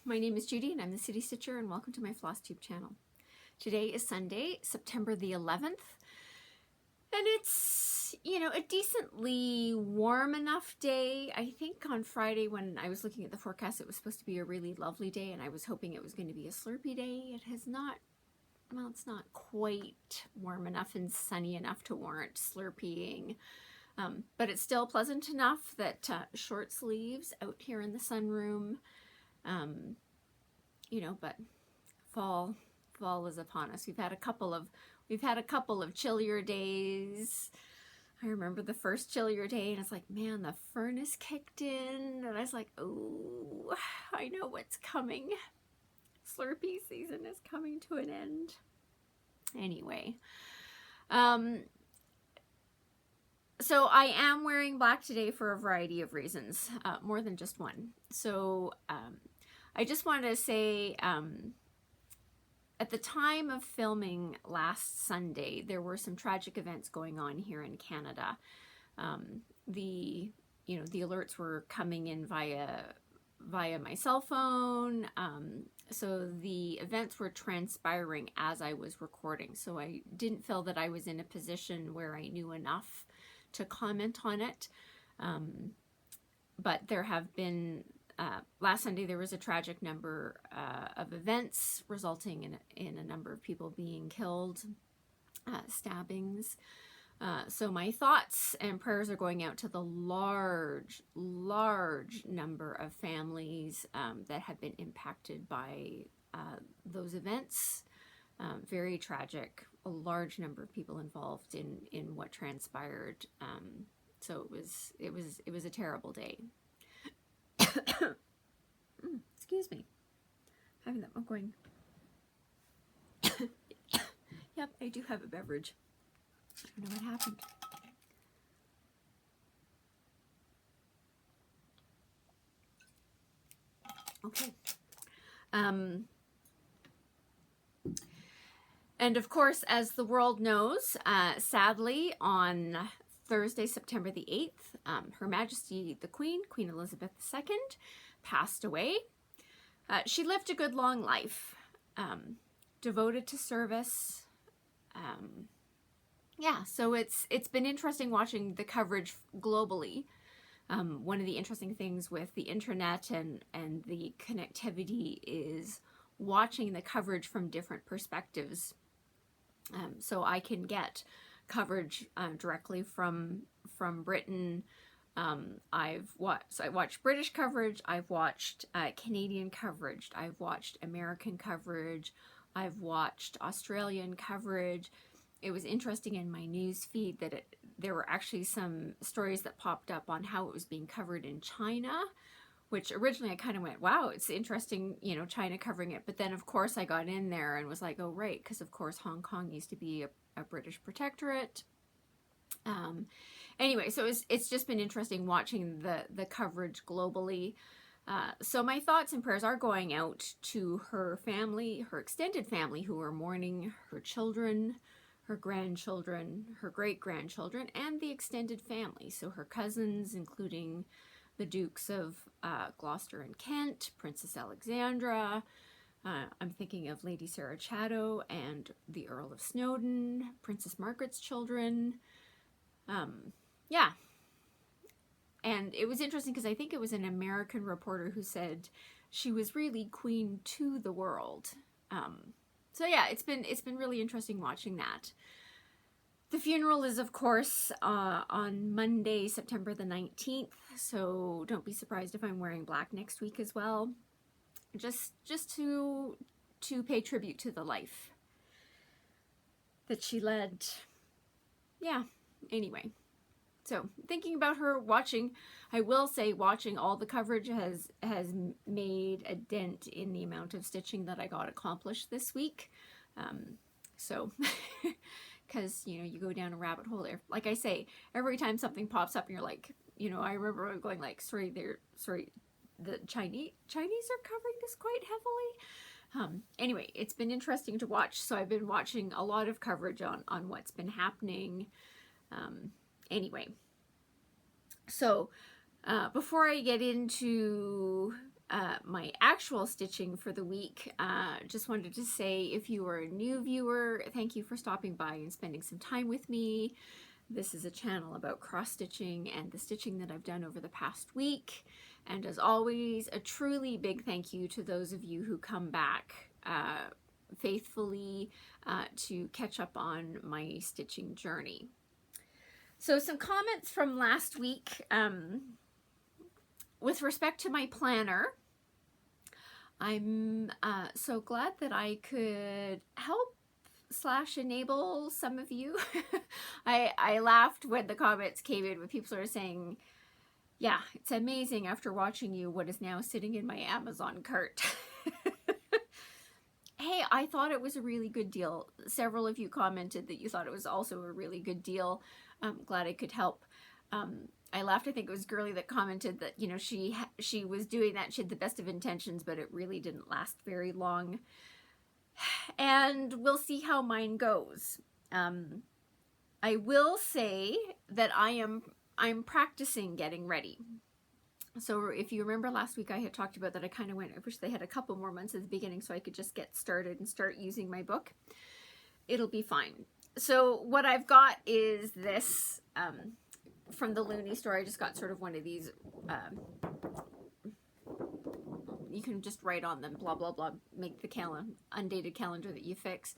My name is Judy and I'm the City Stitcher, and welcome to my Flosstube channel. Today is Sunday, September the 11th, and it's, a decently warm enough day. I think on Friday when I was looking at the forecast it was supposed to be a really lovely day and I was hoping it was going to be a slurpy day. It has not, well, it's not quite warm enough and sunny enough to warrant slurpying. But it's still pleasant enough that short sleeves out here in the sunroom. But fall is upon us. We've had a couple of chillier days. I remember the first chillier day and it's like, man, the furnace kicked in and I was like, oh, I know what's coming. Slurpee season is coming to an end. Anyway, so I am wearing black today for a variety of reasons, more than just one. So I just wanted to say, at the time of filming last Sunday, there were some tragic events going on here in Canada. The alerts were coming in via my cell phone. So the events were transpiring as I was recording. So I didn't feel that I was in a position where I knew enough to comment on it. But there have been, last Sunday there was a tragic number of events resulting in a number of people being killed, stabbings. So my thoughts and prayers are going out to the large number of families that have been impacted by those events. Very tragic, a large number of people involved in what transpired. So it was a terrible day. Excuse me. Having that, I'm going. Yep, I do have a beverage. I don't know what happened. Okay. And of course, as the world knows, sadly, on Thursday, September the 8th, Her Majesty the Queen Elizabeth II, passed away. She lived a good long life, devoted to service. Yeah, so it's been interesting watching the coverage globally. One of the interesting things with the internet and the connectivity is watching the coverage from different perspectives. So I can get coverage directly from Britain. I watched British coverage, I've watched Canadian coverage, I've watched American coverage, I've watched Australian coverage. It was interesting in my news feed that there were actually some stories that popped up on how it was being covered in China, which originally I kind of went, wow, it's interesting, China covering it. But then, of course, I got in there and was like, oh, right, because, of course, Hong Kong used to be a British protectorate. Anyway, so it's just been interesting watching the coverage globally. So my thoughts and prayers are going out to her family, her extended family, who are mourning, her children, her grandchildren, her great-grandchildren, and the extended family. So her cousins, including the Dukes of Gloucester and Kent, Princess Alexandra, I'm thinking of Lady Sarah Chatto and the Earl of Snowdon, Princess Margaret's children. Yeah. And it was interesting because I think it was an American reporter who said she was really queen to the world. So yeah, it's been really interesting watching that. The funeral is, of course, on Monday, September the 19th, so don't be surprised if I'm wearing black next week as well. Just to pay tribute to the life that she led. Yeah, anyway. So, thinking about her, I will say watching all the coverage has made a dent in the amount of stitching that I got accomplished this week. So, because, you go down a rabbit hole there. Like I say, every time something pops up and you're like, I remember going like, the Chinese are covering this quite heavily. Anyway, it's been interesting to watch. So I've been watching a lot of coverage on what's been happening. Anyway, so before I get into my actual stitching for the week, just wanted to say, if you are a new viewer, thank you for stopping by and spending some time with me. This is a channel about cross-stitching and the stitching that I've done over the past week. And as always, a truly big thank you to those of you who come back faithfully to catch up on my stitching journey. So some comments from last week. With respect to my planner, I'm so glad that I could help / enable some of you. I laughed when the comments came in, when people are saying, yeah, it's amazing after watching you what is now sitting in my Amazon cart. Hey, I thought it was a really good deal. Several of you commented that you thought it was also a really good deal. I'm glad I could help. I laughed. I think it was Girly that commented that, you know, she was doing that. She had the best of intentions, but it really didn't last very long. And we'll see how mine goes. I will say that I'm practicing getting ready. So if you remember last week, I had talked about that. I kind of went, I wish they had a couple more months at the beginning so I could just get started and start using my book. It'll be fine. So what I've got is this from the Looney store. I just got sort of one of these. You can just write on them, blah, blah, blah, make the undated calendar that you fix.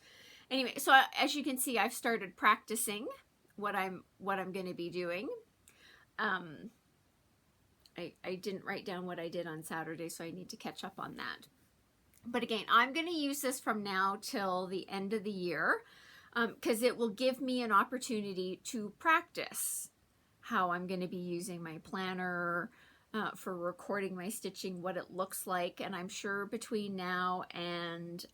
Anyway, so as you can see, I've started practicing what I'm going to be doing. I didn't write down what I did on Saturday, so I need to catch up on that. But again, I'm going to use this from now till the end of the year, because it will give me an opportunity to practice how I'm going to be using my planner for recording my stitching, what it looks like. And I'm sure between now and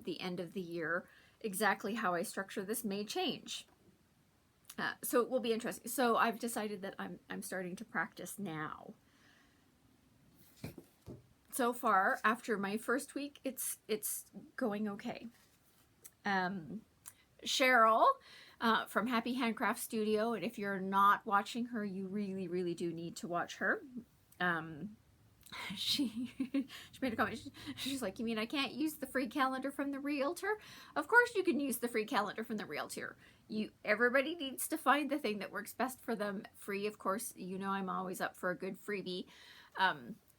the end of the year, exactly how I structure this may change. So it will be interesting. So I've decided that I'm starting to practice now. So far, after my first week, it's going okay. Cheryl from Happy Handcraft Studio, and if you're not watching her, you really, really do need to watch her. She made a comment. She's like, you mean I can't use the free calendar from the realtor? Of course you can use the free calendar from the realtor. Everybody needs to find the thing that works best for them. Free, of course, you know I'm always up for a good freebie.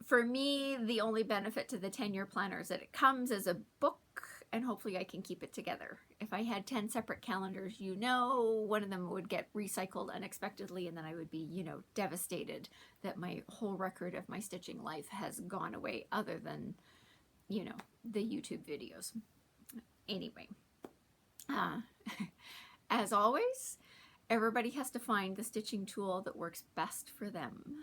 For me, the only benefit to the 10-year planner is that it comes as a book, and hopefully I can keep it together. If I had 10 separate calendars, you know, one of them would get recycled unexpectedly, and then I would be, you know, devastated that my whole record of my stitching life has gone away, other than, you know, the YouTube videos. Anyway, as always, everybody has to find the stitching tool that works best for them.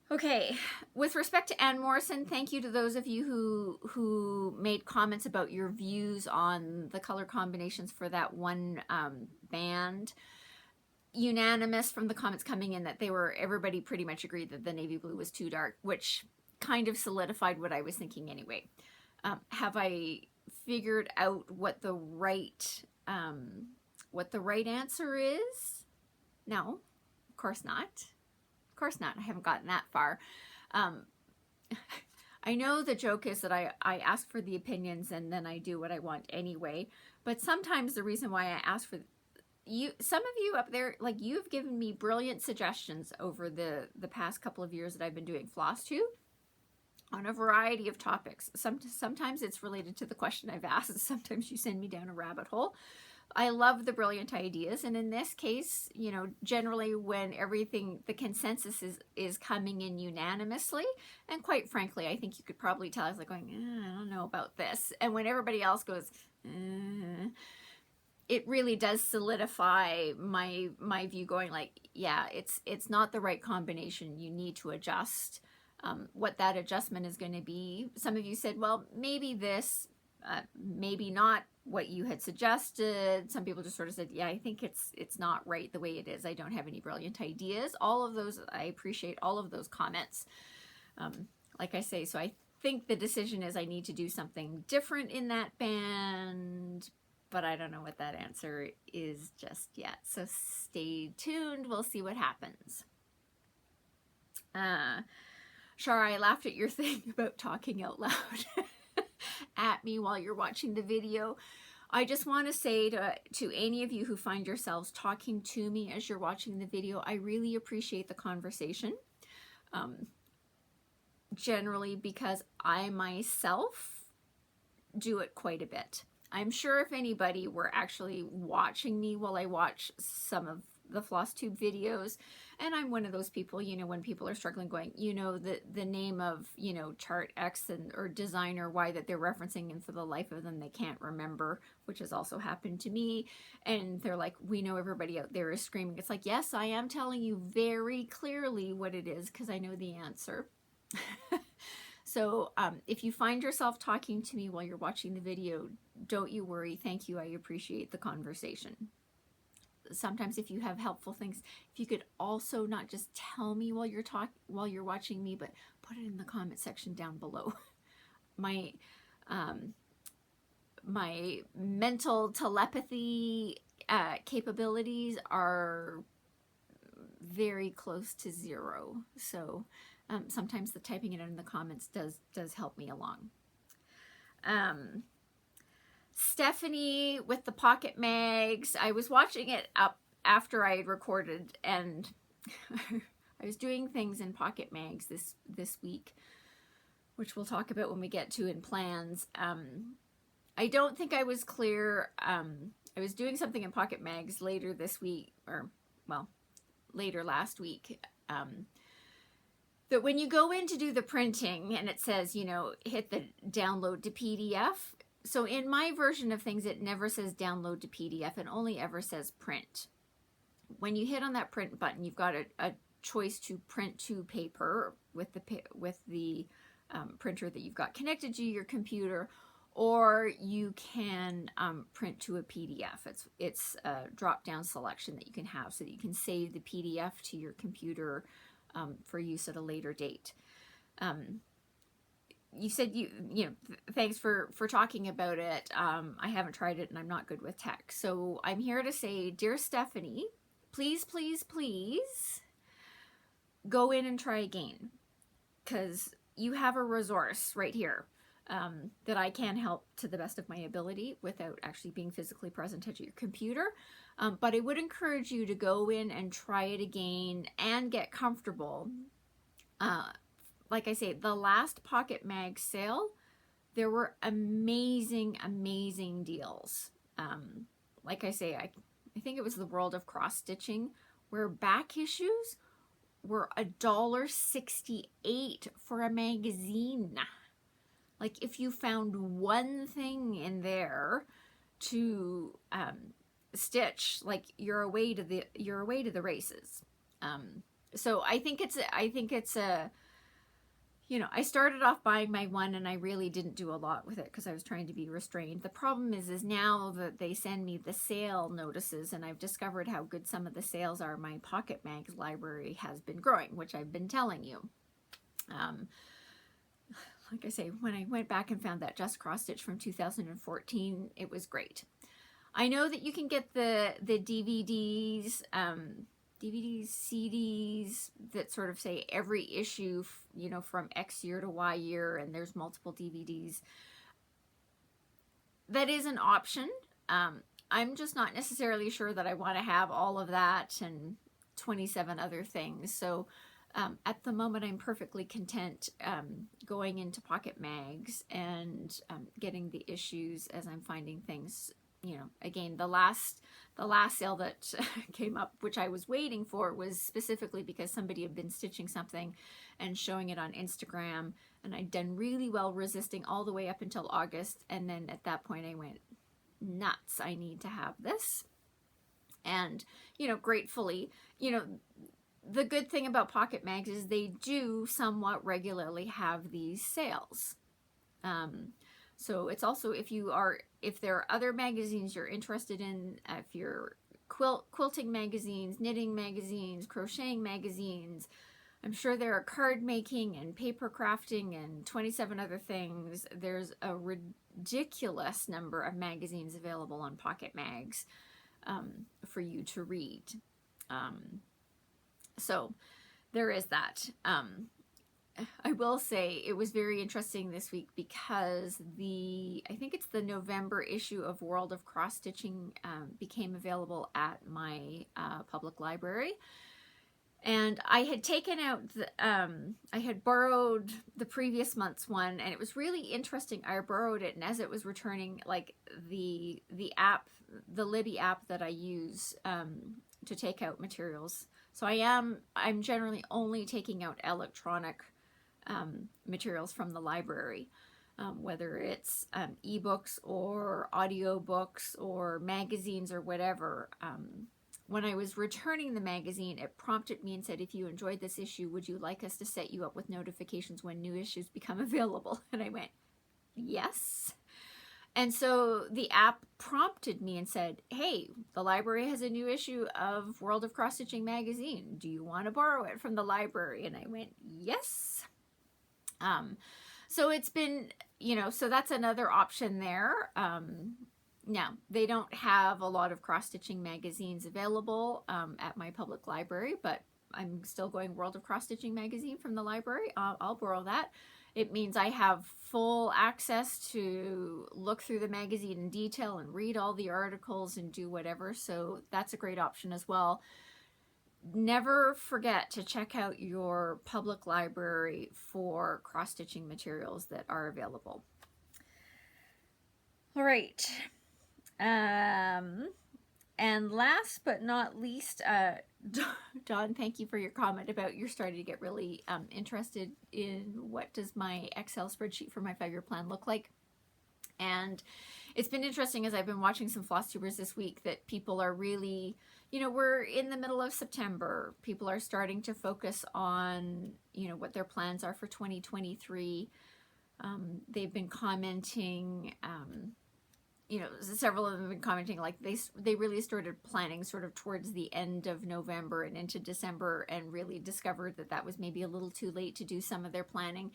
Okay, with respect to Anne Morrison, thank you to those of you who made comments about your views on the color combinations for that one band. Unanimous from the comments coming in that everybody pretty much agreed that the navy blue was too dark, which kind of solidified what I was thinking anyway. Have I figured out what the right answer is? No, of course not. Of course not. I haven't gotten that far. I know the joke is that I ask for the opinions and then I do what I want anyway. But sometimes the reason why I ask for some of you up there, like, you've given me brilliant suggestions over the past couple of years that I've been doing Flosstube on a variety of topics. Sometimes it's related to the question I've asked. Sometimes you send me down a rabbit hole. I love the brilliant ideas, and in this case, you know, generally when the consensus is coming in unanimously, and quite frankly, I think you could probably tell I was like going, I don't know about this, and when everybody else goes, it really does solidify my view, going like, yeah, it's not the right combination. You need to adjust. What that adjustment is going to be. Some of you said, well, maybe this, maybe not what you had suggested. Some people just sort of said, yeah, I think it's not right the way it is. I don't have any brilliant ideas. All of those, I appreciate all of those comments. Like I say, so I think the decision is I need to do something different in that band, but I don't know what that answer is just yet. So stay tuned. We'll see what happens. Shara, I laughed at your thing about talking out loud at me while you're watching the video. I just want to say to any of you who find yourselves talking to me as you're watching the video, I really appreciate the conversation. Generally because I myself do it quite a bit. I'm sure if anybody were actually watching me while I watch some of the Flosstube videos, and I'm one of those people, you know, when people are struggling going, you know, the name of, you know, chart X or designer Y that they're referencing, and for the life of them they can't remember, which has also happened to me, and they're like, we know everybody out there is screaming. It's like, yes, I am telling you very clearly what it is because I know the answer. So if you find yourself talking to me while you're watching the video, don't you worry. Thank you. I appreciate the conversation. Sometimes if you have helpful things, if you could also not just tell me while you're watching me, but put it in the comment section down below. My mental telepathy capabilities are very close to zero. So sometimes the typing it in the comments does help me along. Stephanie with the pocket mags. I was watching it up after I had recorded, and I was doing things in pocket mags this week, which we'll talk about when we get to in plans. I don't think I was clear. I was doing something in pocket mags later this week, or well, later last week. That when you go in to do the printing and it says, you know, hit the download to PDF. So in my version of things, it never says download to PDF. It only ever says print. When you hit on that print button, you've got a choice to print to paper with the printer that you've got connected to your computer, or you can print to a PDF. It's a drop-down selection that you can have so that you can save the PDF to your computer for use at a later date. You said you know, thanks for talking about it. I haven't tried it and I'm not good with tech. So I'm here to say, dear Stephanie, please, please, please go in and try again, because you have a resource right here that I can help to the best of my ability without actually being physically present at your computer. But I would encourage you to go in and try it again and get comfortable. Like I say, the last Pocket Mag sale, there were amazing, amazing deals. Like I say, I think it was the World of Cross Stitching, where back issues were $1.68 for a magazine. Like if you found one thing in there to stitch, like you're away to the races. So I think it's a you know, I started off buying my one and I really didn't do a lot with it because I was trying to be restrained. The problem is now that they send me the sale notices and I've discovered how good some of the sales are, my Pocket Mags library has been growing, which I've been telling you. Like I say, when I went back and found that Just Cross Stitch from 2014, it was great. I know that you can get the DVDs, CDs that sort of say every issue, you know, from X year to Y year, and there's multiple DVDs. That is an option. I'm just not necessarily sure that I want to have all of that and 27 other things. So at the moment, I'm perfectly content going into Pocket Mags and getting the issues as I'm finding things. You know, again, the last sale that came up, which I was waiting for, was specifically because somebody had been stitching something and showing it on Instagram, and I'd done really well resisting all the way up until August, and then at that point I went nuts. I need to have this. And, you know, gratefully, you know, the good thing about Pocket Mags is they do somewhat regularly have these sales. So it's also, if there are other magazines you're interested in, if you're quilting magazines, knitting magazines, crocheting magazines, I'm sure there are card making and paper crafting and 27 other things. There's a ridiculous number of magazines available on Pocket Mags for you to read. So there is that. I will say it was very interesting this week because I think it's the November issue of World of Cross Stitching became available at my public library. And I had taken out, I had borrowed the previous month's one, and it was really interesting. I borrowed it, and as it was returning, like the app, the Libby app that I use to take out materials. So I'm generally only taking out electronic materials from the library, whether it's ebooks or audiobooks or magazines or whatever. When I was returning the magazine, it prompted me and said, if you enjoyed this issue, would you like us to set you up with notifications when new issues become available? And I went, yes. And so the app prompted me and said, hey, the library has a new issue of World of Cross Stitching magazine. Do you want to borrow it from the library? And I went, yes. So it's been, so that's another option there. Now, they don't have a lot of cross-stitching magazines available at my public library, but I'm still going World of Cross Stitching magazine from the library. I'll borrow that. It means I have full access to look through the magazine in detail and read all the articles and do whatever, so that's a great option as well. Never forget to check out your public library for cross-stitching materials that are available. All right. And last but not least, Dawn, thank you for your comment about you're starting to get really interested in what does my Excel spreadsheet for my 5-year plan look like. And it's been interesting as I've been watching some Flosstubers this week that people are really, we're in the middle of September. People are starting to focus on, what their plans are for 2023. They've been commenting, several of them have been commenting like they really started planning sort of towards the end of November and into December, and really discovered that was maybe a little too late to do some of their planning.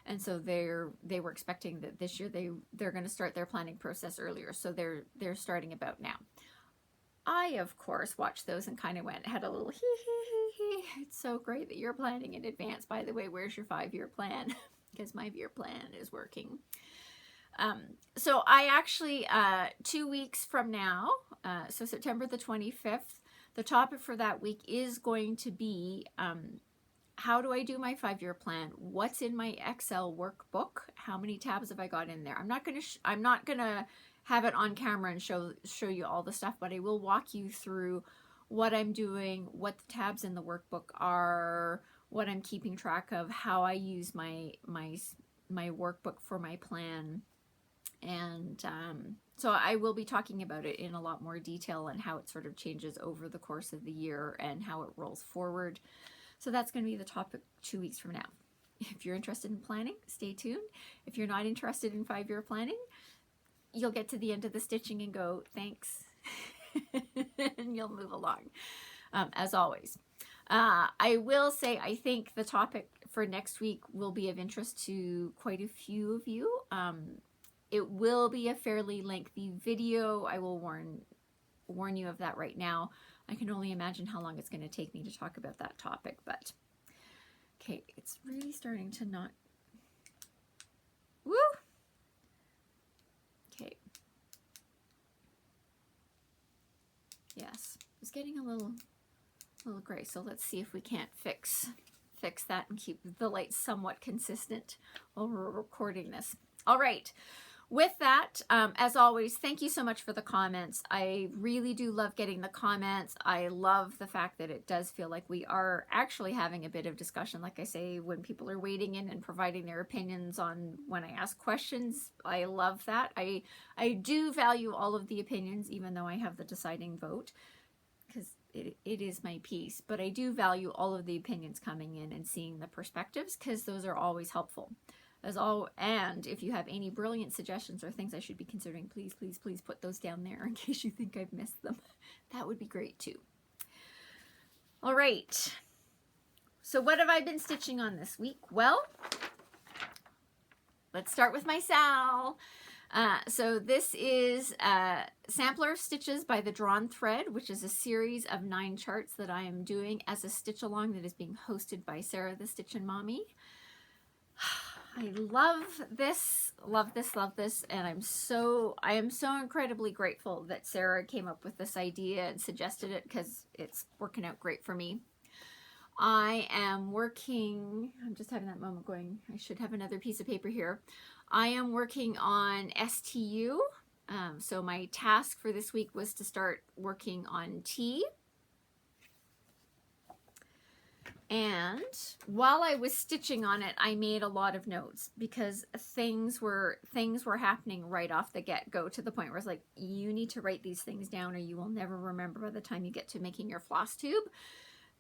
And so they were expecting that this year they're going to start their planning process earlier. So they're starting about now. I, of course, watched those and kind of had a little hee. It's so great that you're planning in advance. By the way, where's your 5-year plan? Because my year plan is working. So I actually, 2 weeks from now, so September the 25th, the topic for that week is going to be, how do I do my 5-year plan? What's in my Excel workbook? How many tabs have I got in there? I'm not gonna have it on camera and show you all the stuff, but I will walk you through what I'm doing, what the tabs in the workbook are, what I'm keeping track of, how I use my workbook for my plan. And so I will be talking about it in a lot more detail and how it sort of changes over the course of the year and how it rolls forward. So that's going to be the topic 2 weeks from now. If you're interested in planning, stay tuned. If you're not interested in 5-year planning, you'll get to the end of the stitching and go, thanks, and you'll move along, as always. I will say I think the topic for next week will be of interest to quite a few of you. It will be a fairly lengthy video. I will warn you of that right now. I can only imagine how long it's going to take me to talk about that topic, but okay, it's really starting to not. Woo! Okay. Yes, it's getting a little gray, so let's see if we can't fix that and keep the light somewhat consistent while we're recording this. All right. With that, as always, thank you so much for the comments. I really do love getting the comments. I love the fact that it does feel like we are actually having a bit of discussion. Like I say, when people are wading in and providing their opinions on when I ask questions, I love that. I do value all of the opinions, even though I have the deciding vote, because it is my piece. But I do value all of the opinions coming in and seeing the perspectives, because those are always helpful. And if you have any brilliant suggestions or things I should be considering, please put those down there in case you think I've missed them. That would be great too. All right. So what have I been stitching on this week? Well, let's start with my Sal. So this is Sampler Stitches by the Drawn Thread, which is a series of 9 charts that I am doing as a stitch along that is being hosted by Sarah the Stitchin' Mommy. I love this, and I am so incredibly grateful that Sarah came up with this idea and suggested it, because it's working out great for me. I am working, I'm just having that moment going, I should have another piece of paper here. I am working on STU. So my task for this week was to start working on T. And while I was stitching on it, I made a lot of notes, because things were happening right off the get-go, to the point where I was like, you need to write these things down or you will never remember by the time you get to making your floss tube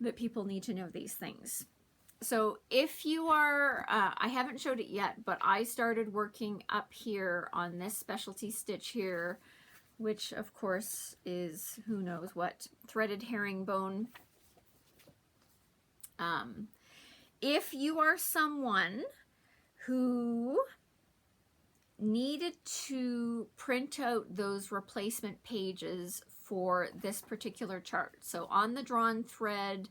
that people need to know these things. So if you are, I haven't showed it yet, but I started working up here on this specialty stitch here, which of course is who knows what, threaded herringbone. If you are someone who needed to print out those replacement pages for this particular chart, so on the Drawn Thread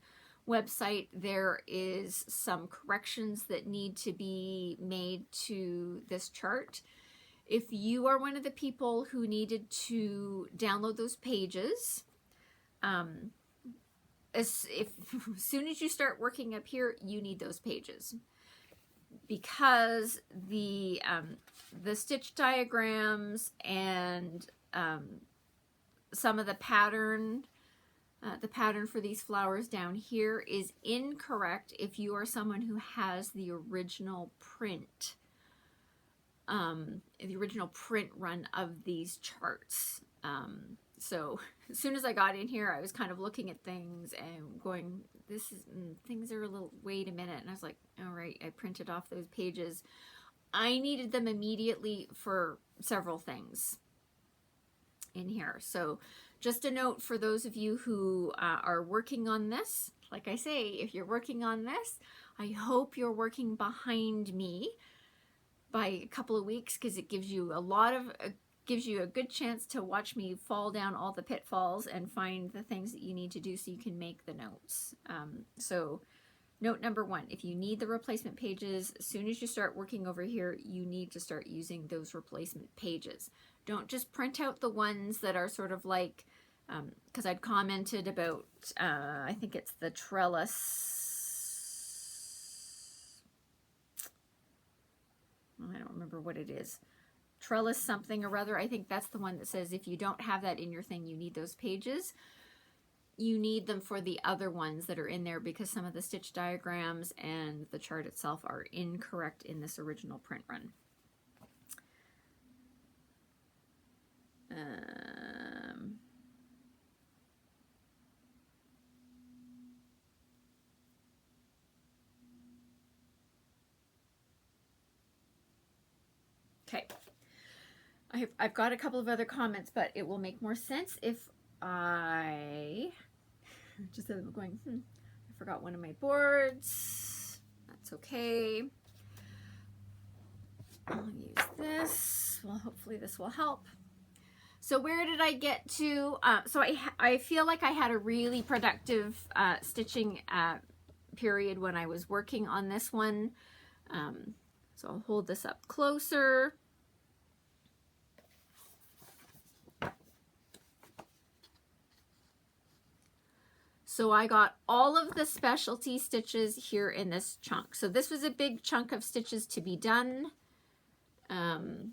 website there is some corrections that need to be made to this chart. If you are one of the people who needed to download those pages, as soon as you start working up here, you need those pages, because the stitch diagrams and some of the pattern for these flowers down here is incorrect if you are someone who has the original print run of these charts. So as soon as I got in here, I was kind of looking at things and going, things are a little, wait a minute. And I was like, all right, I printed off those pages. I needed them immediately for several things in here. So just a note for those of you who are working on this, like I say, if you're working on this, I hope you're working behind me by a couple of weeks, because it gives you gives you a good chance to watch me fall down all the pitfalls and find the things that you need to do so you can make the notes. So note number 1, if you need the replacement pages, as soon as you start working over here, you need to start using those replacement pages. Don't just print out the ones that are sort of like, because I'd commented about, I think it's the trellis, I don't remember what it is. Trellis something or other. I think that's the one that says if you don't have that in your thing, you need those pages. You need them for the other ones that are in there, because some of the stitch diagrams and the chart itself are incorrect in this original print run. Okay. I've got a couple of other comments, but it will make more sense if I just said I'm going, I forgot one of my boards. That's okay. I'll use this. Well, hopefully this will help. So where did I get to? So I feel like I had a really productive stitching period when I was working on this one. So I'll hold this up closer. So I got all of the specialty stitches here in this chunk. So this was a big chunk of stitches to be done. So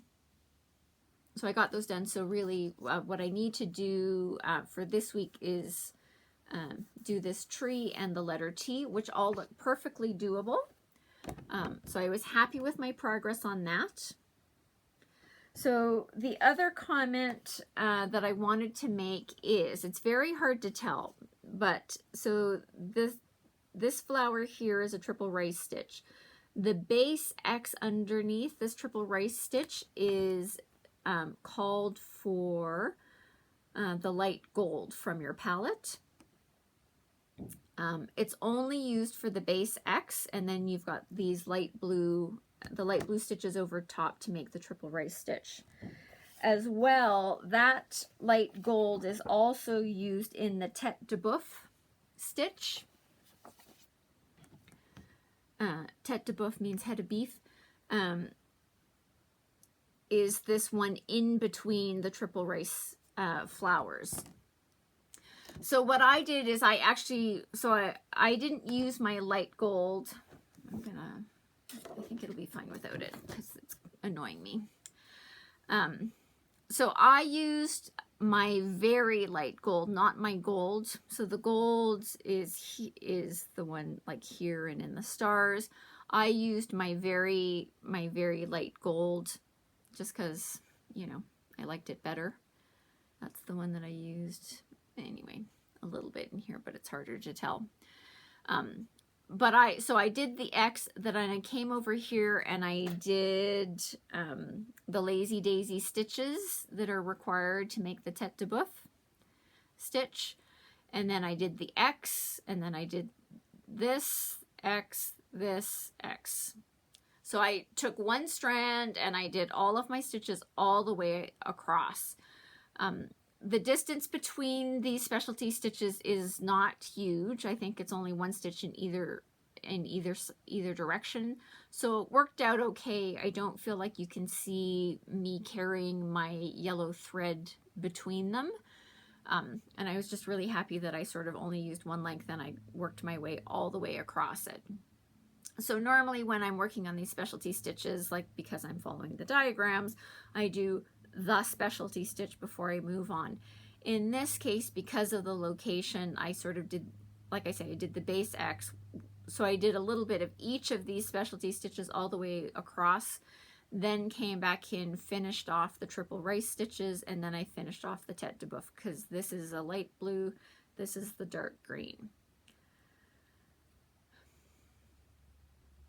I got those done. So really what I need to do for this week is do this tree and the letter T, which all look perfectly doable. So I was happy with my progress on that. So the other comment that I wanted to make is, it's very hard to tell, but so this flower here is a triple rice stitch. The base X underneath this triple rice stitch is called for the light gold from your palette. It's only used for the base X, and then you've got these light blue the light blue stitches over top to make the triple rice stitch. As well, that light gold is also used in the tête de boeuf stitch. Tête de boeuf means head of beef. Is this one in between the triple rice flowers. So what I did is I didn't use my light gold. I think it'll be fine without it because it's annoying me. So I used my very light gold, not my gold. So the gold is the one like here and in the stars. I used my very light gold just because, you know, I liked it better. That's the one that I used. Anyway, a little bit in here, but it's harder to tell. So I did the X, then I came over here and I did the Lazy Daisy stitches that are required to make the tête de boeuf stitch. And then I did the X, and then I did this X, this X. So I took one strand and I did all of my stitches all the way across. The distance between these specialty stitches is not huge. I think it's only one stitch in either direction. So it worked out okay. I don't feel like you can see me carrying my yellow thread between them. And I was just really happy that I sort of only used one length and I worked my way all the way across it. So normally when I'm working on these specialty stitches, like because I'm following the diagrams, I do the specialty stitch before I move on. In this case, because of the location, I sort of did, like I say, I did the base X. So I did a little bit of each of these specialty stitches all the way across, then came back in, finished off the triple rice stitches, and then I finished off the tête de boeuf because this is a light blue, this is the dark green.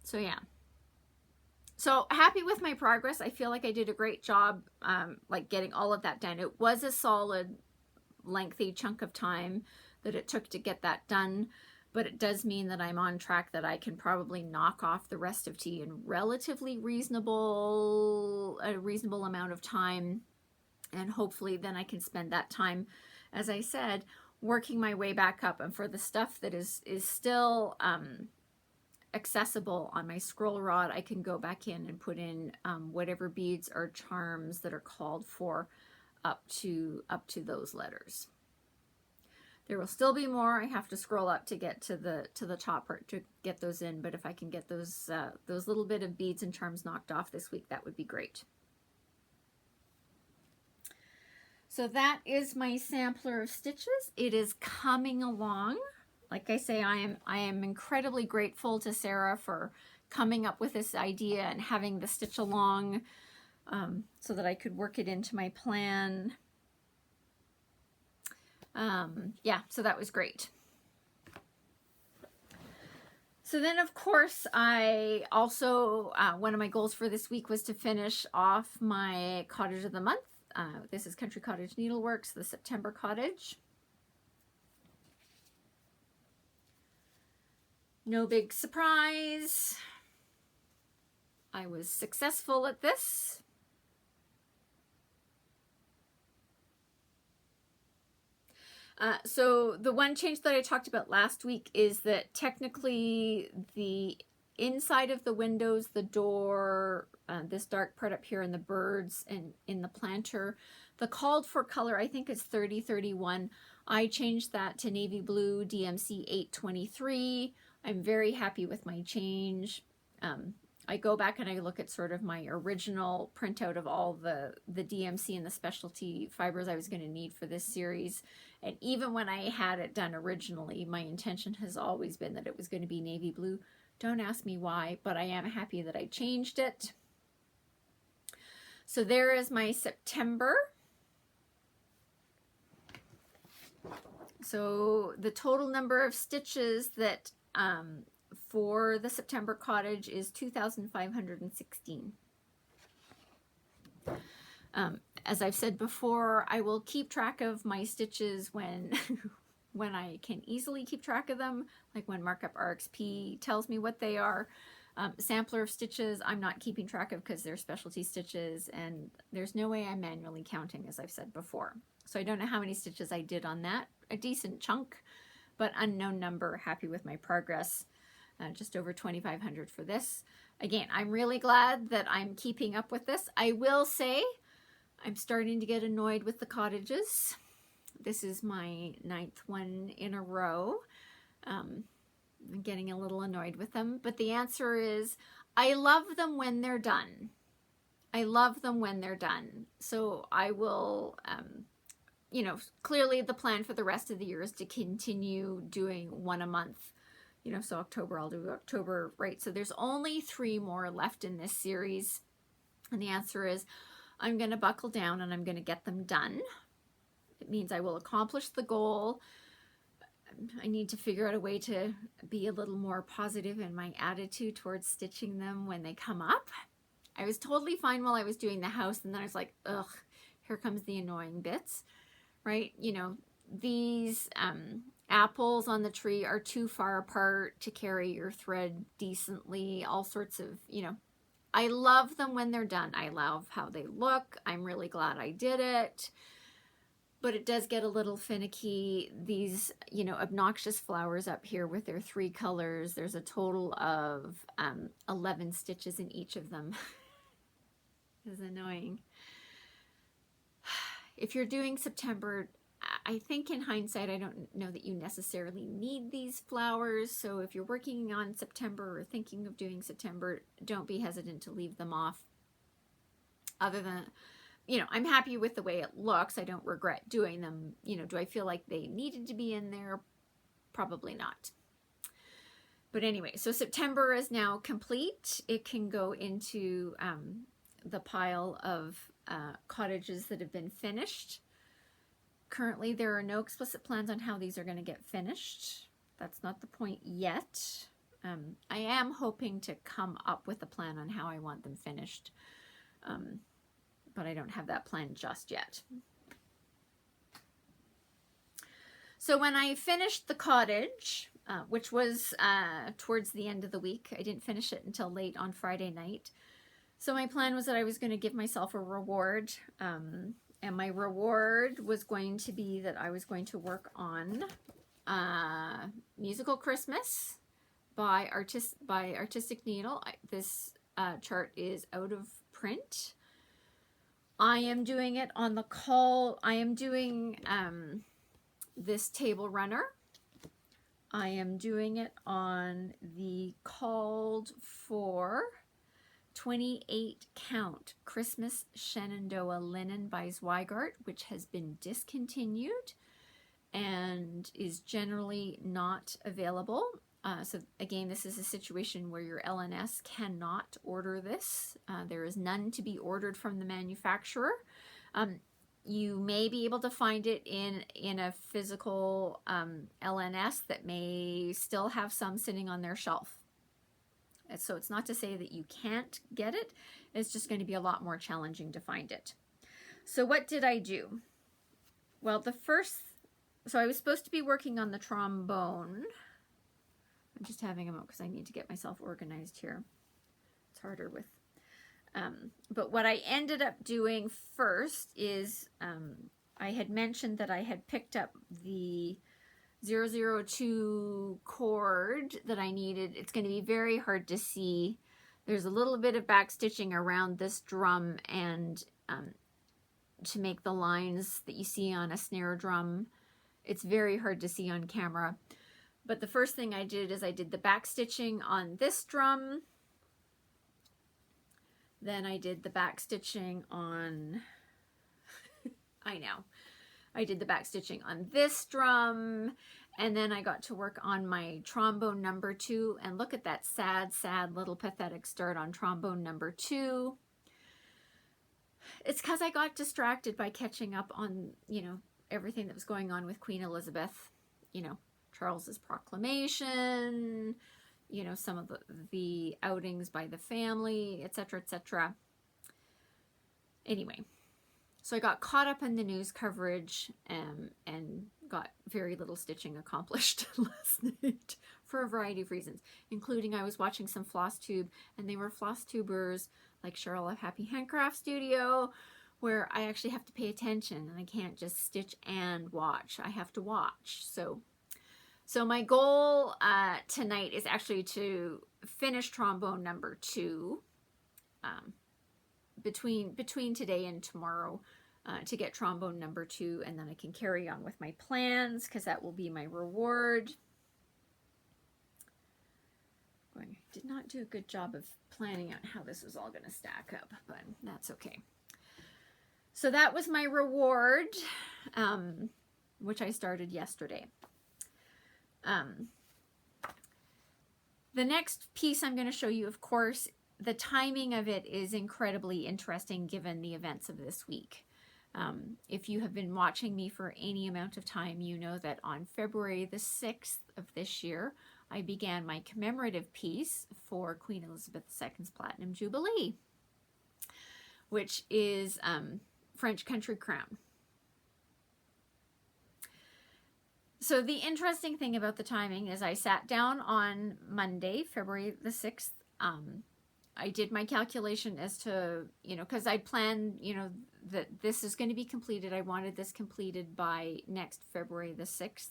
So yeah. So happy with my progress. I feel like I did a great job like getting all of that done. It was a solid, lengthy chunk of time that it took to get that done, but it does mean that I'm on track, that I can probably knock off the rest of tea in a reasonable amount of time, and hopefully then I can spend that time, as I said, working my way back up. And for the stuff that is still accessible on my scroll rod, I can go back in and put in whatever beads or charms that are called for up to those letters. There will still be more. I have to scroll up to get to the top part to get those in, but if I can get those little bit of beads and charms knocked off this week, that would be great. So that is my sampler of stitches. It is coming along. Like I say, I am incredibly grateful to Sarah for coming up with this idea and having the stitch along so that I could work it into my plan. Yeah, so that was great. So then, of course, I also, one of my goals for this week was to finish off my Cottage of the Month. This is Country Cottage Needleworks, the September Cottage. No big surprise. I was successful at this. So the one change that I talked about last week is that technically the inside of the windows, the door, this dark part up here, and the birds and in the planter, the called for color I think is 3031. I changed that to navy blue DMC 823. I'm very happy with my change. I go back and I look at sort of my original printout of all the DMC and the specialty fibers I was going to need for this series. And even when I had it done originally, my intention has always been that it was going to be navy blue. Don't ask me why, but I am happy that I changed it. So there is my September. So the total number of stitches that for the September cottage is 2,516. As I've said before, I will keep track of my stitches when when I can easily keep track of them, like when Markup RXP tells me what they are. Sampler of stitches I'm not keeping track of because they're specialty stitches, and there's no way I'm manually counting, as I've said before. So I don't know how many stitches I did on that. A decent chunk, but unknown number. Happy with my progress. Just over 2,500 for this. Again, I'm really glad that I'm keeping up with this. I will say I'm starting to get annoyed with the cottages. This is my 9th one in a row. I'm getting a little annoyed with them, but the answer is I love them when they're done. I love them when they're done. So I will, you know, clearly the plan for the rest of the year is to continue doing one a month. You know, so October, I'll do October, right? So there's only 3 more left in this series. And the answer is I'm going to buckle down and I'm going to get them done. It means I will accomplish the goal. I need to figure out a way to be a little more positive in my attitude towards stitching them when they come up. I was totally fine while I was doing the house, and then I was like, ugh, here comes the annoying bits, right? You know, these apples on the tree are too far apart to carry your thread decently, all sorts of, you know, I love them when they're done. I love how they look. I'm really glad I did it. But it does get a little finicky. These, you know, obnoxious flowers up here with their 3 colors. There's a total of 11 stitches in each of them. It's annoying. If you're doing September, I think in hindsight, I don't know that you necessarily need these flowers. So if you're working on September or thinking of doing September, don't be hesitant to leave them off. Other than, you know, I'm happy with the way it looks. I don't regret doing them. You know, do I feel like they needed to be in there? Probably not. But anyway, so September is now complete. It can go into the pile of cottages that have been finished. Currently, there are no explicit plans on how these are going to get finished. That's not the point yet. I am hoping to come up with a plan on how I want them finished. But I don't have that plan just yet. So when I finished the cottage, which was towards the end of the week, I didn't finish it until late on Friday night. So my plan was that I was going to give myself a reward. And my reward was going to be that I was going to work on Musical Christmas by Artistic Needle. This chart is out of print. I am doing it on the call. I am doing this table runner. I am doing it on the called for 28 count Christmas Shenandoah linen by Zweigart, which has been discontinued and is generally not available. So again, this is a situation where your LNS cannot order this. There is none to be ordered from the manufacturer. You may be able to find it in a physical LNS that may still have some sitting on their shelf. So it's not to say that you can't get it. It's just going to be a lot more challenging to find it. So what did I do? Well, so I was supposed to be working on the trombone. I'm just having a moment because I need to get myself organized here. It's harder with, but what I ended up doing first is I had mentioned that I had picked up the 002 cord that I needed. It's going to be very hard to see. There's a little bit of back stitching around this drum and to make the lines that you see on a snare drum. It's very hard to see on camera. But the first thing I did is I did the back stitching on this drum. Then I did the back stitching on, I did the back stitching on this drum, and then I got to work on my trombone number 2, and look at that sad, sad little pathetic start on trombone number 2. It's because I got distracted by catching up on, you know, everything that was going on with Queen Elizabeth, you know, Charles's proclamation, you know, some of the outings by the family, etc., etc. Anyway, So I got caught up in the news coverage and got very little stitching accomplished last night for a variety of reasons, including I was watching some Flosstube, and they were Flosstubers like Cheryl of Happy Handcraft Studio, where I actually have to pay attention and I can't just stitch and watch. I have to watch. So my goal tonight is actually to finish trombone number 2 between today and tomorrow, to get trombone number 2, and then I can carry on with my plans, because that will be my reward. Did not do a good job of planning out how this was all going to stack up, but that's okay. So that was my reward, which I started yesterday. The next piece I'm going to show you, of course, the timing of it is incredibly interesting given the events of this week. If you have been watching me for any amount of time, you know that on February the 6th of this year, I began my commemorative piece for Queen Elizabeth II's Platinum Jubilee, which is French Country Crown. So the interesting thing about the timing is I sat down on Monday, February the 6th. I did my calculation as to, because I planned, that this is going to be completed. I wanted this completed by next February the 6th,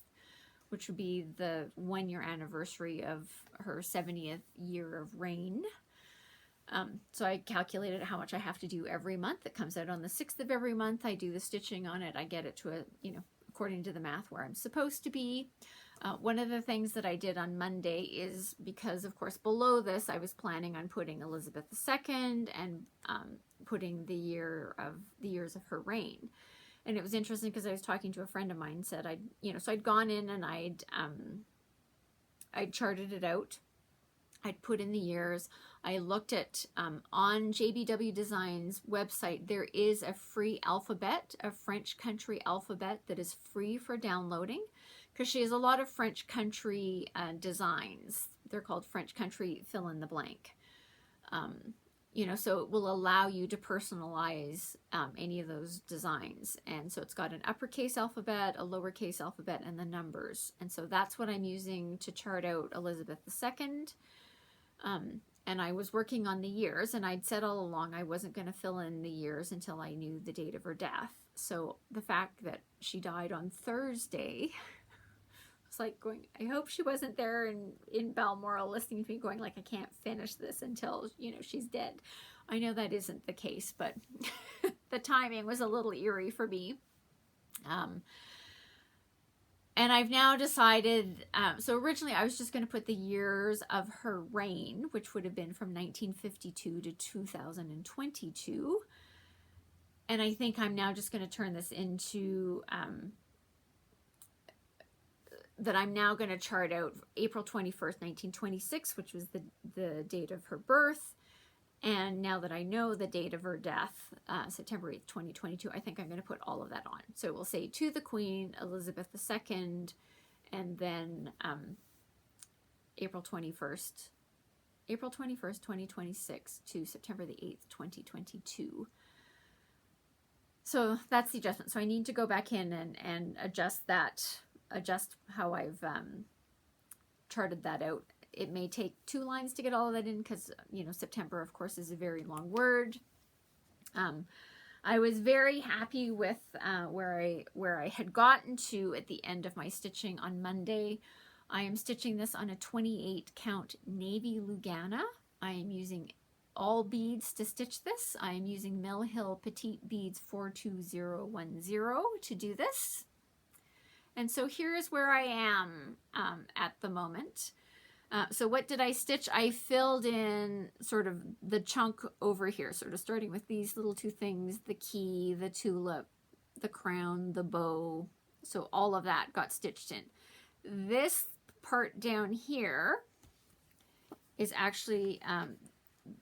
which would be the 1-year anniversary of her 70th year of reign. So I calculated how much I have to do every month. It comes out on the 6th of every month. I do the stitching on it. I get it to according to the math where I'm supposed to be. One of the things that I did on Monday is, because of course below this I was planning on putting Elizabeth II and putting the years of her reign. And it was interesting because I was talking to a friend of mine, said so I'd gone in and I'd charted it out. I'd put in the years. I looked at, on JBW Design's website, there is a free alphabet, a French country alphabet that is free for downloading, because she has a lot of French country designs. They're called French country fill in the blank. So it will allow you to personalize any of those designs. And so it's got an uppercase alphabet, a lowercase alphabet, and the numbers. And so that's what I'm using to chart out Elizabeth II. And I was working on the years, and I'd said all along I wasn't going to fill in the years until I knew the date of her death. So the fact that she died on Thursday, it's like going, I hope she wasn't there in Balmoral listening to me going like, I can't finish this until, she's dead. I know that isn't the case, but the timing was a little eerie for me. And I've now decided, so originally I was just going to put the years of her reign, which would have been from 1952 to 2022. And I think I'm now just going to turn this into, that I'm now going to chart out April 21st, 1926, which was the date of her birth. And now that I know the date of her death, September 8th, 2022, I think I'm going to put all of that on. So we'll say to the Queen, Elizabeth II, and then April 21st, 2026 to September the 8th, 2022. So that's the adjustment. So I need to go back in and adjust how I've charted that out. It may take 2 lines to get all of that in because, September, of course, is a very long word. I was very happy with where I had gotten to at the end of my stitching on Monday. I am stitching this on a 28 count navy Lugana. I am using all beads to stitch this. I am using Mill Hill Petite beads 42010 to do this. And so here is where I am at the moment. So what did I stitch? I filled in sort of the chunk over here, sort of starting with these little 2 things, the key, the tulip, the crown, the bow. So all of that got stitched in. This part down here is actually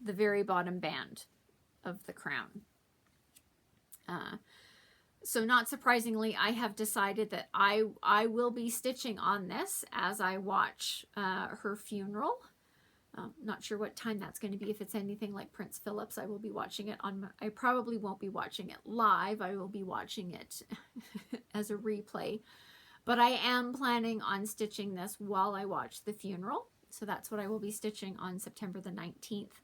the very bottom band of the crown. So not surprisingly, I have decided that I will be stitching on this as I watch her funeral. Not sure what time that's going to be. If it's anything like Prince Philip's, I will be watching it on I probably won't be watching it live. I will be watching it as a replay. But I am planning on stitching this while I watch the funeral. So that's what I will be stitching on September the 19th.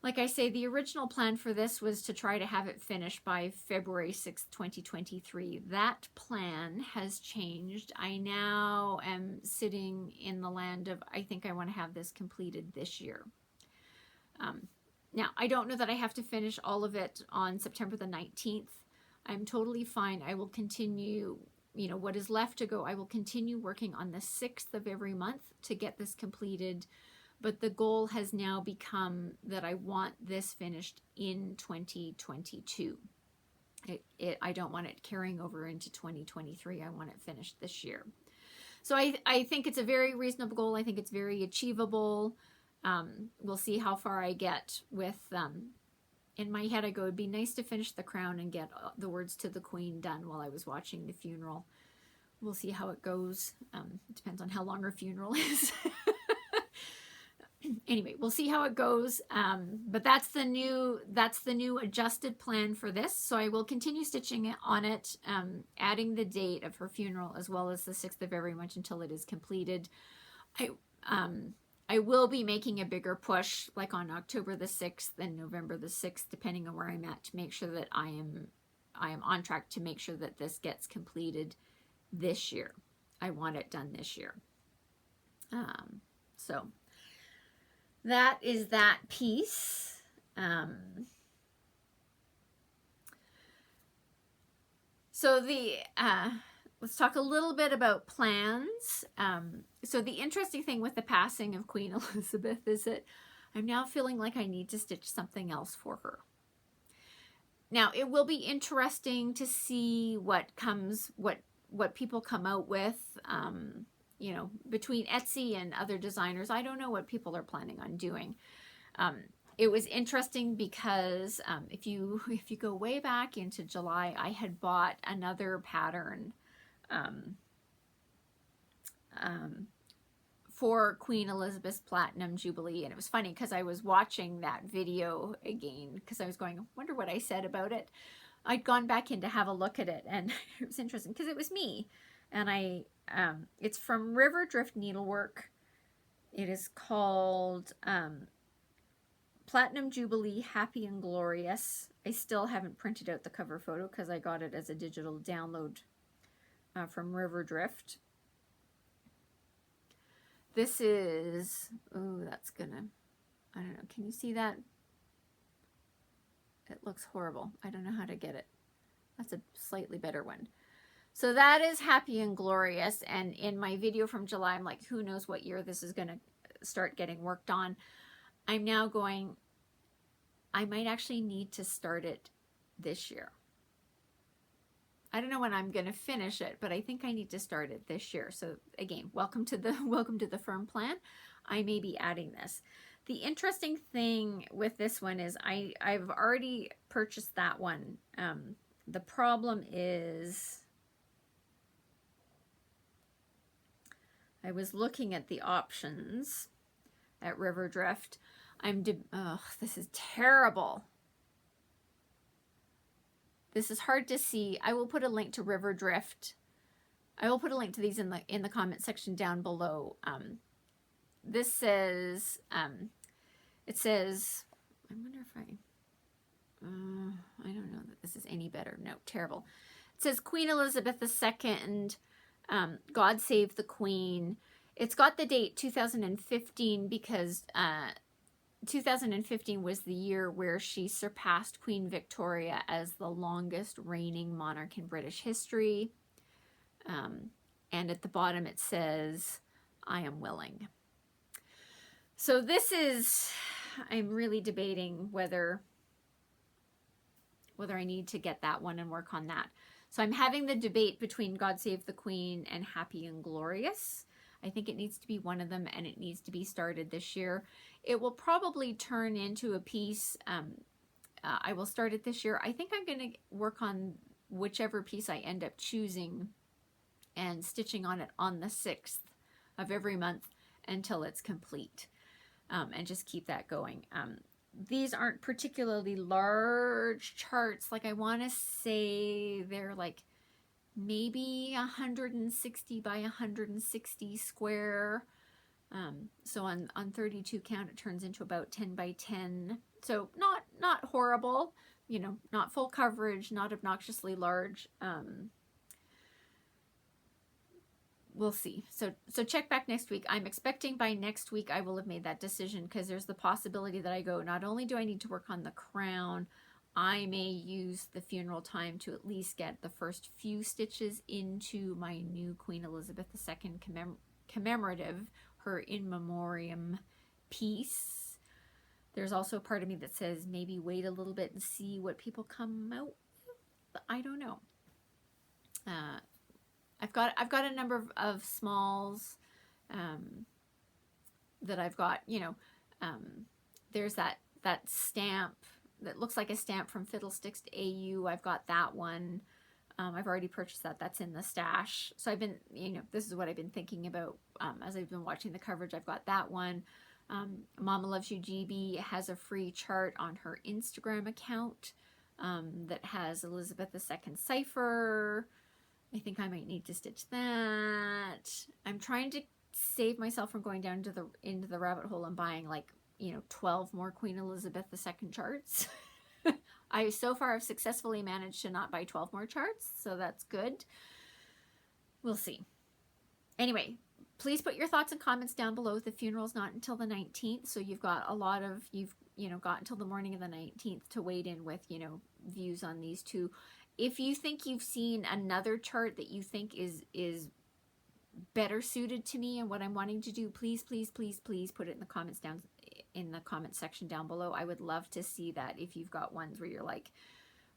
Like I say, the original plan for this was to try to have it finished by February 6th, 2023. That plan has changed. I now am sitting in the land of, I think I want to have this completed this year. Now, I don't know that I have to finish all of it on September the 19th. I'm totally fine. I will continue, you know, what is left to go. I will continue working on the 6th of every month to get this completed. But the goal has now become that I want this finished in 2022. I don't want it carrying over into 2023. I want it finished this year. So I think it's a very reasonable goal. I think it's very achievable. We'll see how far I get with, in my head I go, it'd be nice to finish the crown and get the words to the Queen done while I was watching the funeral. We'll see how it goes. It depends on how long her funeral is. Anyway, we'll see how it goes. But that's the new adjusted plan for this. So I will continue stitching on it, adding the date of her funeral as well as the 6th of every month until it is completed. I will be making a bigger push like on October the 6th and November the 6th, depending on where I'm at, to make sure that I am on track to make sure that this gets completed this year. I want it done this year. So that is that piece. So let's talk a little bit about plans. So the interesting thing with the passing of Queen Elizabeth is that I'm now feeling like I need to stitch something else for her. Now, it will be interesting to see what people come out with. You know, between Etsy and other designers, I don't know what people are planning on doing. It was interesting because if you go way back into July, I had bought another pattern for Queen Elizabeth's Platinum Jubilee, and it was funny because I was watching that video again because I was going, I wonder what I said about it. I'd gone back in to have a look at it, and it was interesting because it was me. And it's from River Drift Needlework. It is called Platinum Jubilee Happy and Glorious. I still haven't printed out the cover photo because I got it as a digital download from River Drift. This is, oh, that's gonna, I don't know, can you see that? It looks horrible. I don't know how to get it. That's a slightly better one. So that is Happy and Glorious, and in my video from July, I'm like, who knows what year this is going to start getting worked on. I'm now going, I might actually need to start it this year. I don't know when I'm going to finish it, but I think I need to start it this year. So again, welcome to the firm plan. I may be adding this. The interesting thing with this one is I've already purchased that one. The problem is, I was looking at the options at River Drift. Oh, this is terrible. This is hard to see. I will put a link to River Drift. I will put a link to these in the comment section down below. This says, it says, I wonder if I don't know that this is any better. No, terrible. It says Queen Elizabeth II, God Save the Queen. It's got the date 2015 because 2015 was the year where she surpassed Queen Victoria as the longest reigning monarch in British history. And at the bottom it says, I am willing. So this is, I'm really debating whether I need to get that one and work on that. So I'm having the debate between God Save the Queen and Happy and Glorious. I think it needs to be one of them, and it needs to be started this year. It will probably turn into a piece. I will start it this year. I think I'm going to work on whichever piece I end up choosing and stitching on it on the 6th of every month until it's complete. and just keep that going. These aren't particularly large charts. Like, I want to say they're like maybe 160 by 160 square. So on 32 count, it turns into about 10 by 10. So not horrible, you know, not full coverage, not obnoxiously large. We'll see. So check back next week. I'm expecting by next week I will have made that decision, because there's the possibility that I go, not only do I need to work on the crown, I may use the funeral time to at least get the first few stitches into my new Queen Elizabeth II commemorative, her in memoriam piece. There's also a part of me that says maybe wait a little bit and see what people come out with. I don't know. I've got a number of smalls that I've got, you know. There's that stamp that looks like a stamp from Fiddlesticks to AU. I've got that one. I've already purchased that. That's in the stash. So I've been, you know, this is what I've been thinking about as I've been watching the coverage. I've got that one. Mama Loves You GB has a free chart on her Instagram account that has Elizabeth II cipher. I think I might need to stitch that. I'm trying to save myself from going down to into the rabbit hole and buying, like, you know, 12 more Queen Elizabeth II charts. I so far have successfully managed to not buy 12 more charts, so that's good. We'll see. Anyway, please put your thoughts and comments down below. The funeral's not until the 19th, so you've got a lot of, you know, got until the morning of the 19th to wade in with, you know, views on these two. If you think you've seen another chart that you think is better suited to me and what I'm wanting to do, please put it in the comments down in the comment section down below. I would love to see that. If you've got ones where you're like,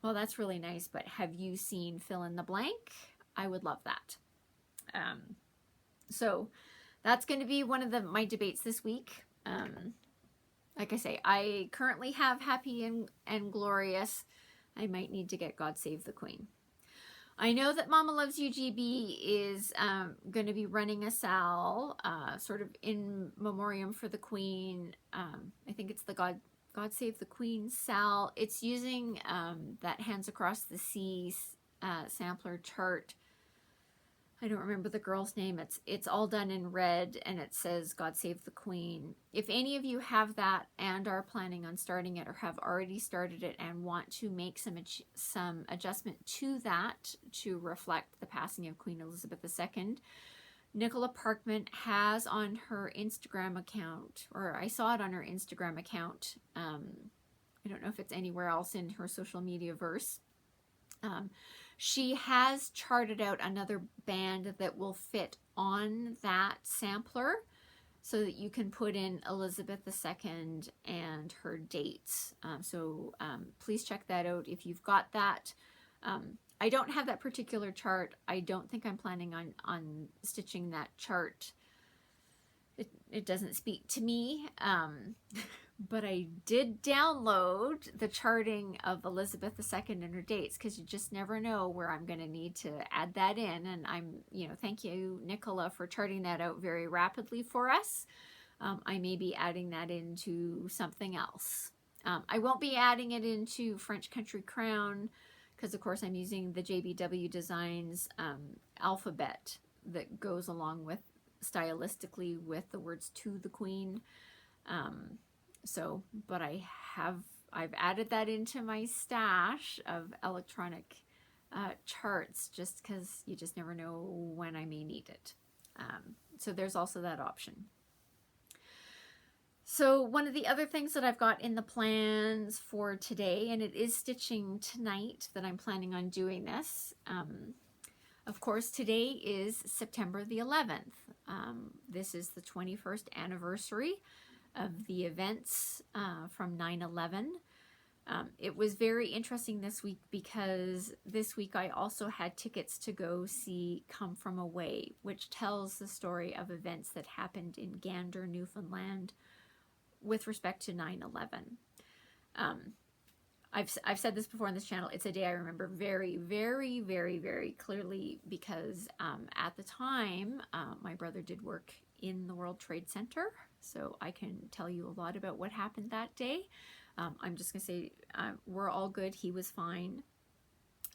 well, that's really nice, but have you seen fill in the blank? I would love that. So that's going to be one of my debates this week. Like I say, I currently have Happy and Glorious. I might need to get God Save the Queen. I know that Mama Loves You GB is going to be running a sal, sort of in memoriam for the Queen. I think it's the God Save the Queen sal. It's using that Hands Across the Sea sampler chart. I don't remember the girl's name. It's all done in red, and it says God Save the Queen. If any of you have that and are planning on starting it, or have already started it and want to make some adjustment to that to reflect the passing of Queen Elizabeth II, Nicola Parkman has on her Instagram account, or I saw it on her Instagram account. I don't know if it's anywhere else in her social media verse. She has charted out another band that will fit on that sampler, so that you can put in Elizabeth II and her dates. Please check that out if you've got that. I don't have that particular chart. I don't think I'm planning on stitching that chart. It doesn't speak to me. But I did download the charting of Elizabeth II and her dates, because you just never know where I'm going to need to add that in. And I'm, you know, thank you, Nicola, for charting that out very rapidly for us. I may be adding that into something else. I won't be adding it into French Country Crown, because of course I'm using the JBW Designs alphabet that goes along with, stylistically, with the words to the Queen. But I've added that into my stash of electronic charts, just because you just never know when I may need it. So there's also that option. So one of the other things that I've got in the plans for today, and it is stitching tonight that I'm planning on doing this. Of course, today is September the 11th. This is the 21st anniversary of the events from 9/11. It was very interesting this week, because this week I also had tickets to go see Come From Away, which tells the story of events that happened in Gander, Newfoundland with respect to 9/11. I've said this before on this channel. It's a day I remember very, very, very, very clearly, because at the time my brother did work in the World Trade Center. so I can tell you a lot about what happened that day. I'm just going to say we're all good. He was fine.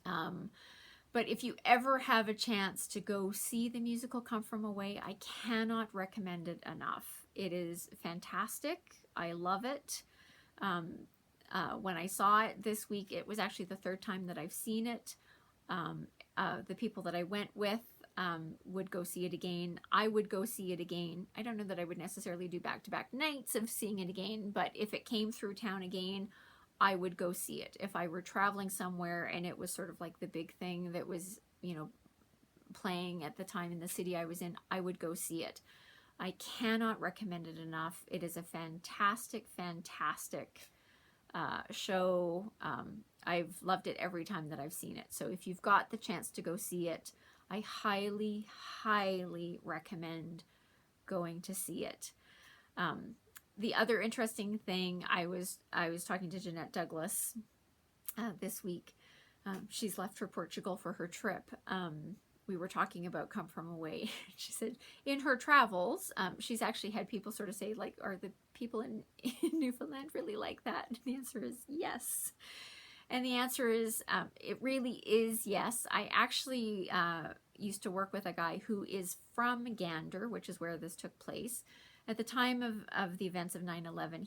But if you ever have a chance to go see the musical Come From Away, I cannot recommend it enough. It is fantastic. I love it. When I saw it this week, it was actually the third time that I've seen it. The people that I went with would go see it again. I would go see it again. I don't know that I would necessarily do back-to-back nights of seeing it again, but if it came through town again, I would go see it. If I were traveling somewhere and it was sort of like the big thing that was, you know, playing at the time in the city I was in, I would go see it. I cannot recommend it enough. It is a fantastic, fantastic show. I've loved it every time that I've seen it. So if you've got the chance to go see it, I highly, highly recommend going to see it. The other interesting thing, I was talking to Jeanette Douglas this week. She's left for Portugal for her trip. We were talking about Come From Away. She said in her travels, she's actually had people sort of say, like, are the people in Newfoundland really like that? And the answer is yes. And the answer is, it really is yes. I actually used to work with a guy who is from Gander, which is where this took place. At the time of the events of 9/11,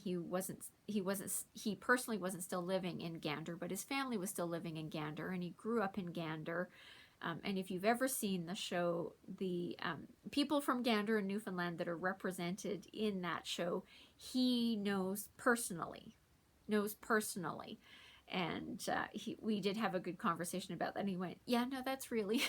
he personally wasn't still living in Gander, but his family was still living in Gander, and he grew up in Gander. And if you've ever seen the show, the people from Gander and Newfoundland that are represented in that show, he knows personally. And we did have a good conversation about that. And he went, yeah, no, that's really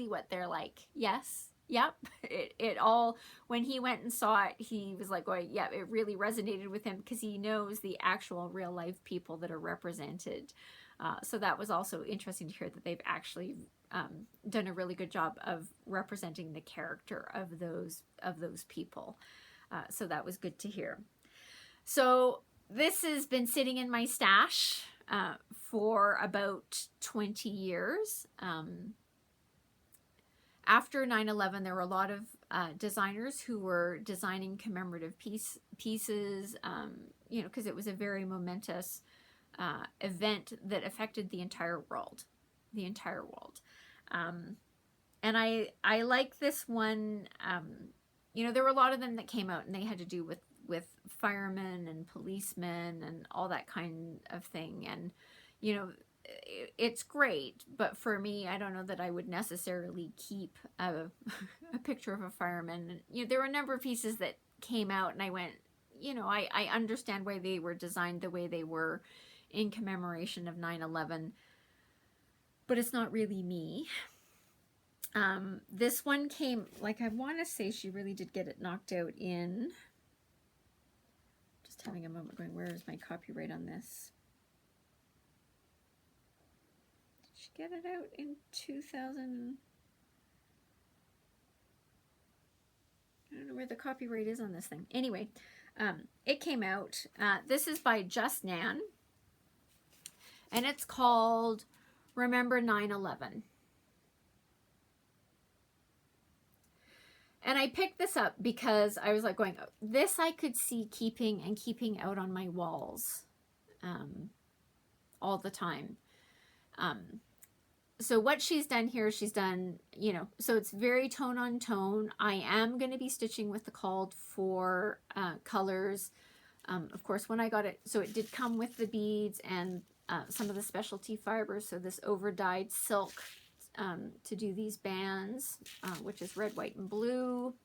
what they're like. Yes. Yep. It all, when he went and saw it, he was like going, yeah, it really resonated with him because he knows the actual real life people that are represented. So that was also interesting to hear that they've actually done a really good job of representing the character of those people. So that was good to hear. So this has been sitting in my stash for about 20 years. After 9/11, there were a lot of designers who were designing commemorative pieces, you know, because it was a very momentous event that affected the entire world. And I like this one. You know, there were a lot of them that came out, and they had to do with firemen and policemen and all that kind of thing. And, you know, it's great, but for me, I don't know that I would necessarily keep a picture of a fireman. And, you know, there were a number of pieces that came out, and I went, you know, I understand why they were designed the way they were in commemoration of 9/11, but it's not really me. This one came, like, I want to say she really did get it knocked out in, just having a moment going, where is my copyright on this? Did she get it out in 2000? I don't know where the copyright is on this thing. Anyway, it came out. This is by Just Nan, and it's called Remember 9/11. And I picked this up because I was like going, this I could see keeping out on my walls all the time. So what she's done here, she's done, you know, so it's very tone on tone. I am going to be stitching with the called for colors. Of course, when I got it, so it did come with the beads and some of the specialty fibers. So this over dyed silk to do these bands, which is red, white, and blue.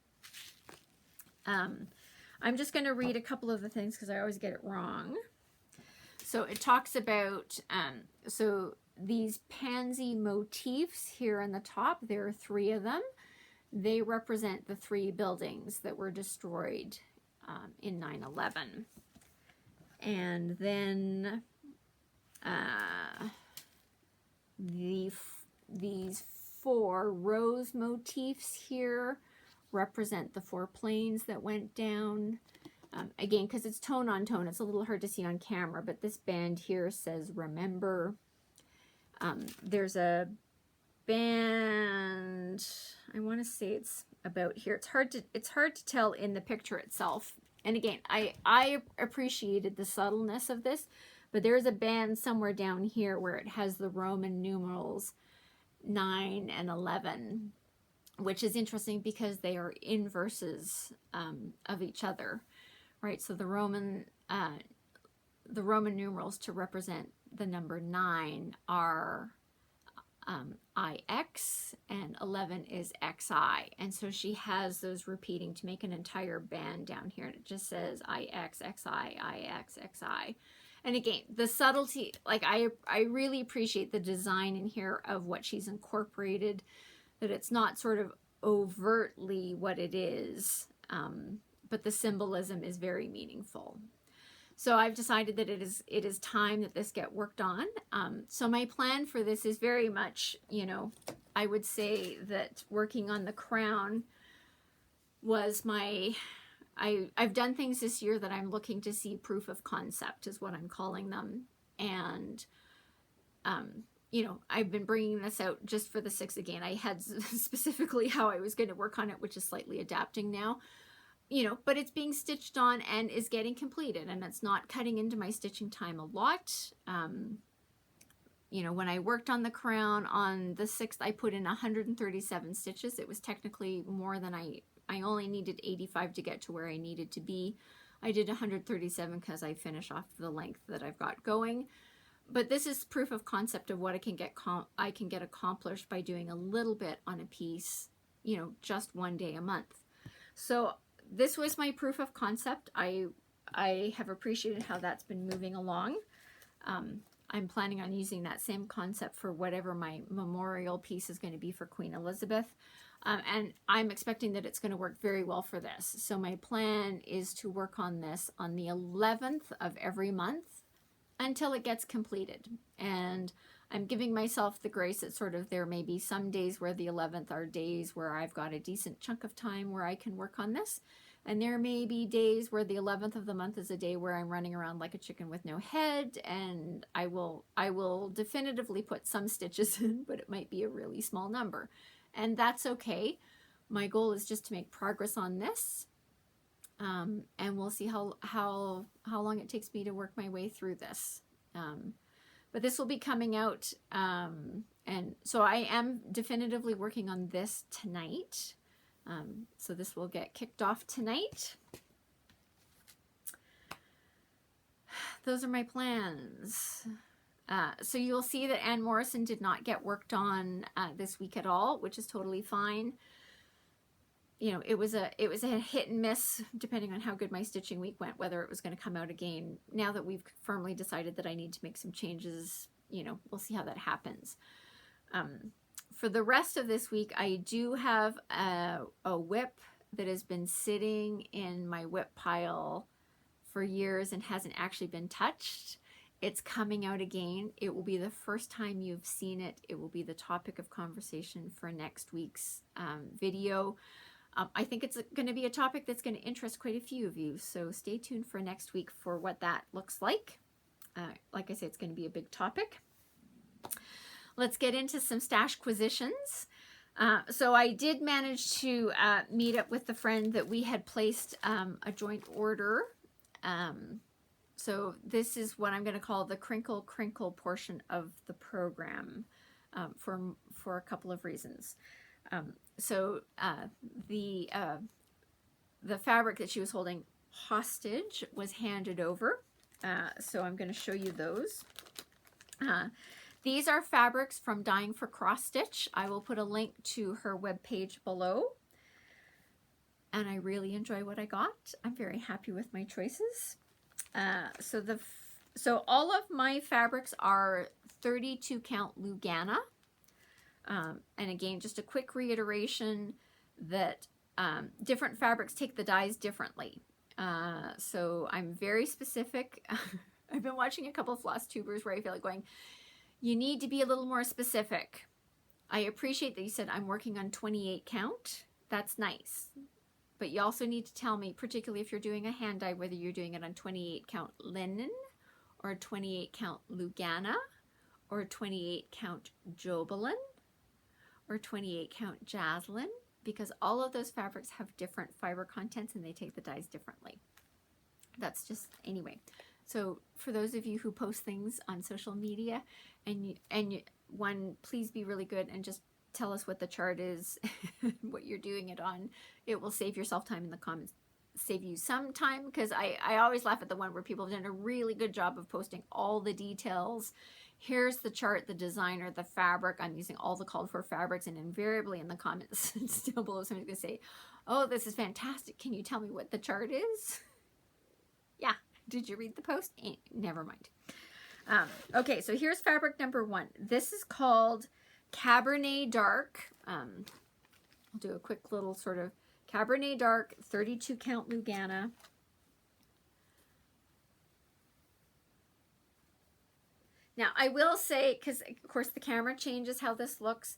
I'm just going to read a couple of the things because I always get it wrong. So it talks about, so these pansy motifs here on the top, there are 3 of them. They represent the 3 buildings that were destroyed in 9/11. And then these 4 rose motifs here represent the 4 planes that went down. Again, because it's tone on tone, it's a little hard to see on camera, but this band here says remember. There's a band, I want to say it's about here. It's hard to tell in the picture itself. And again, I appreciated the subtleness of this, but there's a band somewhere down here where it has the Roman numerals 9 and 11, which is interesting because they are inverses of each other, right? So the Roman numerals to represent the number 9 are IX, and 11 is XI. And so she has those repeating to make an entire band down here. And it just says IX, XI, IX, XI. And again, the subtlety, like I really appreciate the design in here of what she's incorporated, that it's not sort of overtly what it is, but the symbolism is very meaningful. So I've decided that it is time that this get worked on. So my plan for this is very much, you know, I would say that working on the crown was my, I've done things this year that I'm looking to see proof of concept is what I'm calling them. And, you know, I've been bringing this out just for the 6 again. I had specifically how I was going to work on it, which is slightly adapting now. You know, but it's being stitched on and is getting completed, and it's not cutting into my stitching time a lot. You know, when I worked on the crown on the 6th, I put in 137 stitches. It was technically more than I only needed 85 to get to where I needed to be. I did 137 because I finish off the length that I've got going. But this is proof of concept of what I can get accomplished by doing a little bit on a piece, you know, just 1 day a month. So this was my proof of concept. I have appreciated how that's been moving along. I'm planning on using that same concept for whatever my memorial piece is going to be for Queen Elizabeth. And I'm expecting that it's going to work very well for this. So my plan is to work on this on the 11th of every month until it gets completed. And I'm giving myself the grace that sort of there may be some days where the 11th are days where I've got a decent chunk of time where I can work on this. And there may be days where the 11th of the month is a day where I'm running around like a chicken with no head, and I will definitively put some stitches in, but it might be a really small number. And that's okay. My goal is just to make progress on this. And we'll see how long it takes me to work my way through this. But this will be coming out, and so I am definitively working on this tonight. So this will get kicked off tonight. Those are my plans. So you'll see that Anne Morrison did not get worked on this week at all, which is totally fine. You know, it was a hit and miss depending on how good my stitching week went, whether it was going to come out again. Now that we've firmly decided that I need to make some changes, you know, we'll see how that happens. For the rest of this week, I do have a whip that has been sitting in my whip pile for years and hasn't actually been touched. It's coming out again. It will be the first time you've seen it. It will be the topic of conversation for next week's video. I think it's going to be a topic that's going to interest quite a few of you, so stay tuned for next week for what that looks like. Like I said, it's going to be a big topic. Let's get into some stashquisitions. So I did manage to meet up with the friend that we had placed a joint order. So this is what I'm going to call the crinkle portion of the program for a couple of reasons. So the fabric that she was holding hostage was handed over. So I'm going to show you those. These are fabrics from Dying for Cross Stitch. I will put a link to her webpage below. And I really enjoy what I got. I'm very happy with my choices. So all of my fabrics are 32 count Lugana. And again, just a quick reiteration that different fabrics take the dyes differently. So I'm very specific. I've been watching a couple of Flosstubers where I feel like going, you need to be a little more specific. I appreciate that you said I'm working on 28 count. That's nice. But you also need to tell me, particularly if you're doing a hand dye, whether you're doing it on 28 count linen or 28 count Lugana or 28 count Jobelin or 28 count Jaslyn because all of those fabrics have different fiber contents and they take the dyes differently. That's just, anyway. So for those of you who post things on social media, one, please be really good and just tell us what the chart is, what you're doing it on. It will save yourself time in the comments, save you some time, because I always laugh at the one where people have done a really good job of posting all the details. Here's the chart, the designer, the fabric. I'm using all the called for fabrics, and invariably in the comments still below somebody's going to say, oh, this is fantastic. Can you tell me what the chart is? Yeah. Did you read the post? Never mind. Okay, so here's fabric number 1. This is called Cabernet Dark. I'll do a quick little sort of Cabernet Dark 32 count Lugana. Now, I will say, because of course the camera changes how this looks,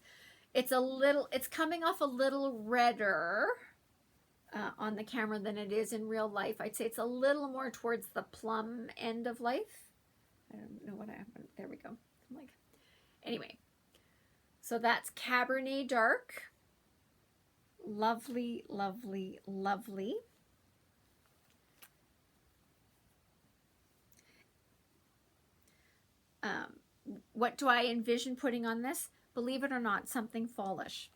it's coming off a little redder on the camera than it is in real life. I'd say it's a little more towards the plum end of life. I don't know what happened. There we go. I'm like, anyway, so that's Cabernet Dark. Lovely, lovely, lovely. What do I envision putting on this? Believe it or not, something fallish.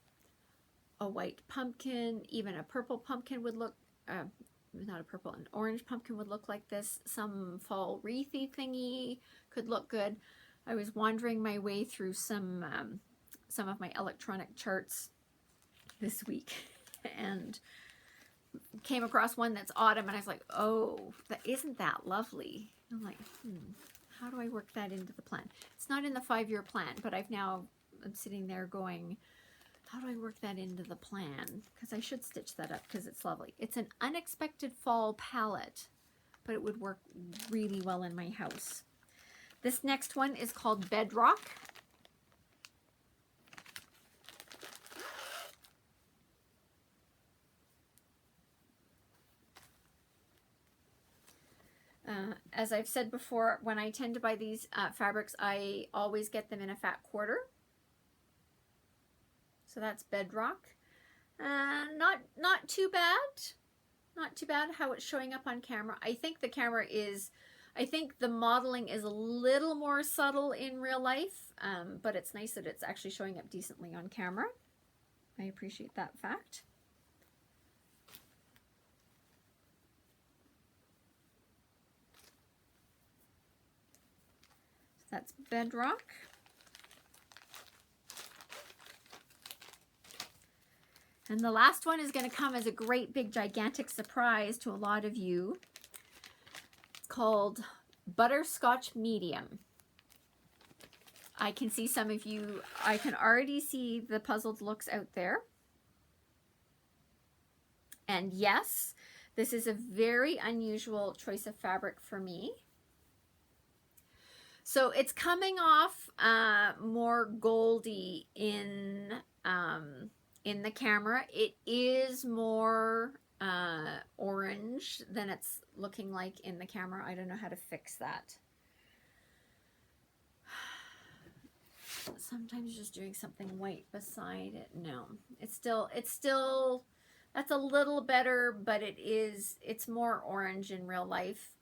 A white pumpkin, even a purple pumpkin would look, not a purple, an orange pumpkin would look like this. Some fall wreathy thingy could look good. I was wandering my way through some of my electronic charts this week and came across one that's autumn, and I was like, oh, isn't that lovely? I'm like, how do I work that into the plan? It's not in the 5-year plan, but I'm sitting there going, how do I work that into the plan? Because I should stitch that up because it's lovely. It's an unexpected fall palette, but it would work really well in my house. This next one is called Bedrock. As I've said before, when I tend to buy these fabrics, I always get them in a fat quarter. So that's Bedrock. Not too bad. Not too bad how it's showing up on camera. I think the modeling is a little more subtle in real life, but it's nice that it's actually showing up decently on camera. I appreciate that fact. That's Bedrock. And the last one is going to come as a great big gigantic surprise to a lot of you. It's called Butterscotch Medium. I can see some of you, I can already see the puzzled looks out there. And yes, this is a very unusual choice of fabric for me. So it's coming off more goldy in the camera. It is more orange than it's looking like in the camera. I don't know how to fix that. Sometimes just doing something white beside it. No, it's still, that's a little better, but it's more orange in real life.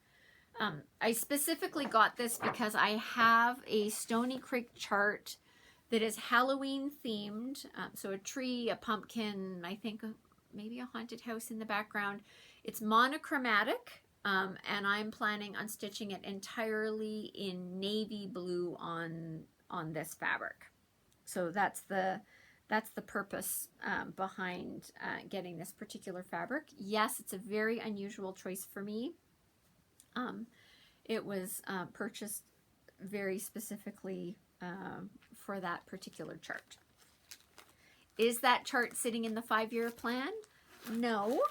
I specifically got this because I have a Stony Creek chart that is Halloween themed. So a tree, a pumpkin, I think maybe a haunted house in the background. It's monochromatic, and I'm planning on stitching it entirely in navy blue on this fabric. So that's the purpose behind getting this particular fabric. Yes, it's a very unusual choice for me. It was purchased very specifically for that particular chart. Is that chart sitting in the 5-year plan? No,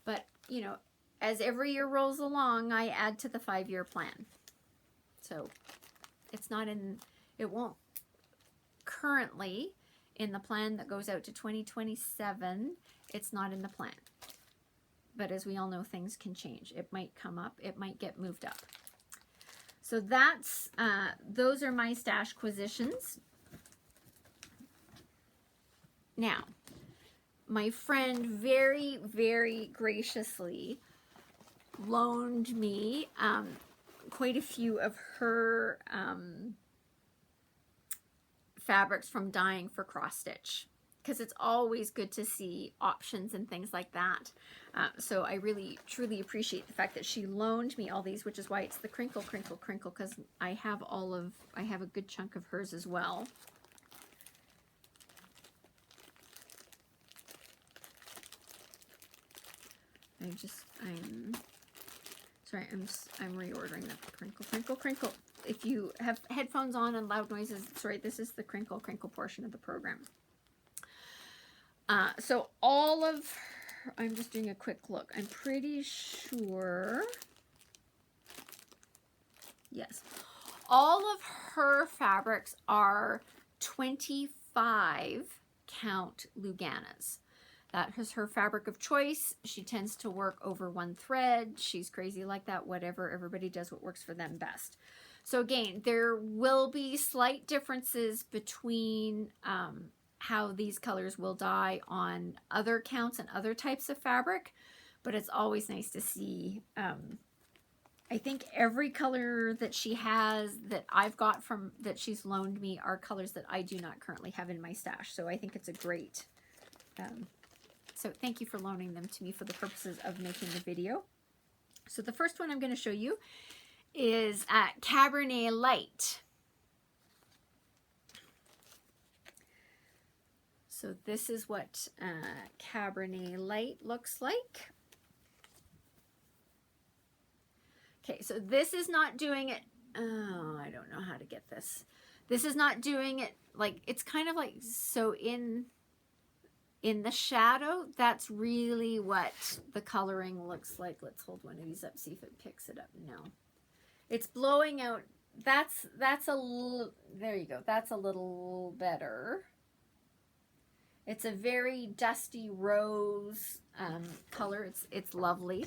but you know, as every year rolls along, I add to the 5-year plan. So it's not in, it won't currently in the plan that goes out to 2027. It's not in the plan. But as we all know, things can change. It might come up, it might get moved up. So that's, those are my stash acquisitions. Now, my friend very, very graciously loaned me quite a few of her fabrics from Dyeing for Cross Stitch, because it's always good to see options and things like that. So I really truly appreciate the fact that she loaned me all these, which is why it's the crinkle, crinkle, crinkle, because I have a good chunk of hers as well. I'm reordering the crinkle, crinkle, crinkle. If you have headphones on and loud noises, sorry, this is the crinkle, crinkle portion of the program. So all of, I'm just doing a quick look. I'm pretty sure, yes, all of her fabrics are 25 count Luganas. That is her fabric of choice. She tends to work over one thread. She's crazy like that, whatever. Everybody does what works for them best. So again, there will be slight differences between how these colors will dye on other counts and other types of fabric, but it's always nice to see. I think every color that she has that I've got from, that she's loaned me, are colors that I do not currently have in my stash. So I think it's a great, so thank you for loaning them to me for the purposes of making the video. So the first one I'm going to show you is Cabernet Light. So this is what Cabernet Light looks like. Okay, so this is not doing it, oh, I don't know how to get this. This is not doing it like, it's kind of like, so in the shadow, that's really what the coloring looks like. Let's hold one of these up, see if it picks it up. No. It's blowing out. That's a little, there you go. That's a little better. It's a very dusty rose color. It's lovely.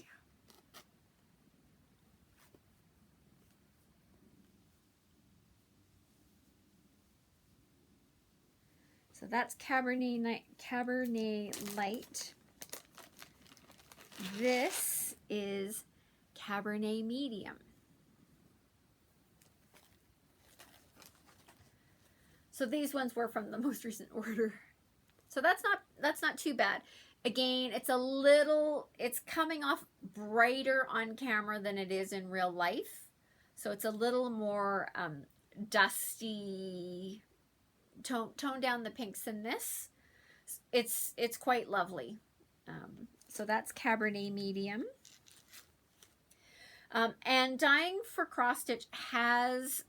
So that's Cabernet Light. This is Cabernet Medium. So these ones were from the most recent order. So that's not too bad. Again, it's coming off brighter on camera than it is in real life. So it's a little more dusty. Tone down the pinks in this. It's quite lovely. So that's Cabernet Medium. And Dyeing for Cross Stitch has,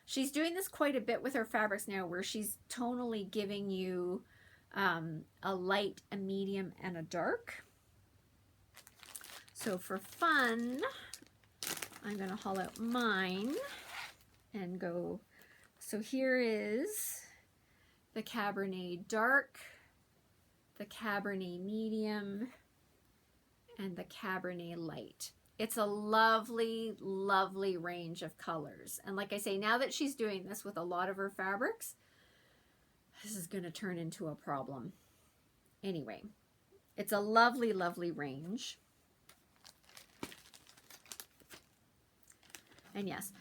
she's doing this quite a bit with her fabrics now, where she's tonally giving you a light, a medium, and a dark. So for fun, I'm going to haul out mine and go. So here is the Cabernet Dark, the Cabernet Medium, and the Cabernet Light. It's a lovely, lovely range of colors. And like I say, now that she's doing this with a lot of her fabrics, this is going to turn into a problem. Anyway, it's a lovely, lovely range. And yes,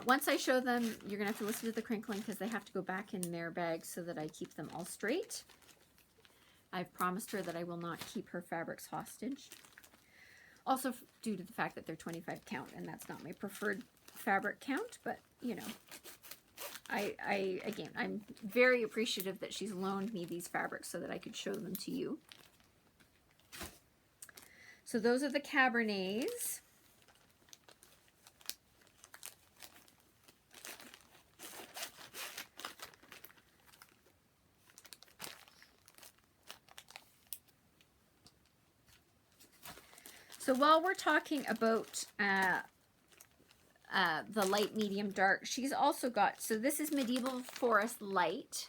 once I show them, you're going to have to listen to the crinkling because they have to go back in their bags so that I keep them all straight. I've promised her that I will not keep her fabrics hostage. Also due to the fact that they're 25 count, and that's not my preferred fabric count, but you know, again, I'm very appreciative that she's loaned me these fabrics so that I could show them to you. So those are the Cabernets. So while we're talking about the light, medium, dark, she's also got, so this is Medieval Forest Light.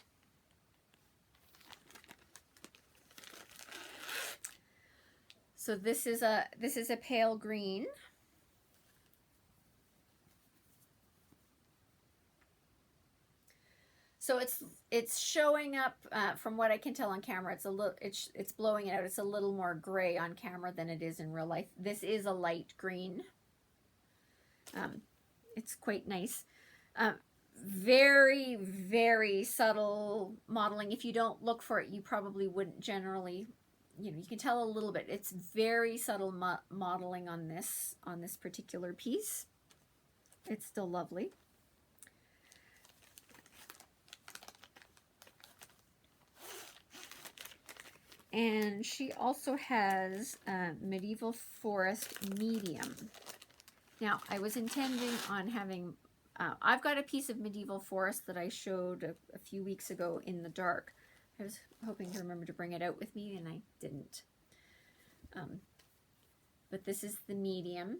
So this is a pale green. So it's showing up from what I can tell on camera. It's blowing it out. It's a little more gray on camera than it is in real life. This is a light green. It's quite nice. Very, very subtle modeling. If you don't look for it, you probably wouldn't generally, you can tell a little bit. It's very subtle modeling on this particular piece. It's still lovely. And she also has Medieval Forest Medium. Now, I was intending on having, I've got a piece of Medieval Forest that I showed a few weeks ago in the dark. I was hoping to remember to bring it out with me, and I didn't. But this is the medium.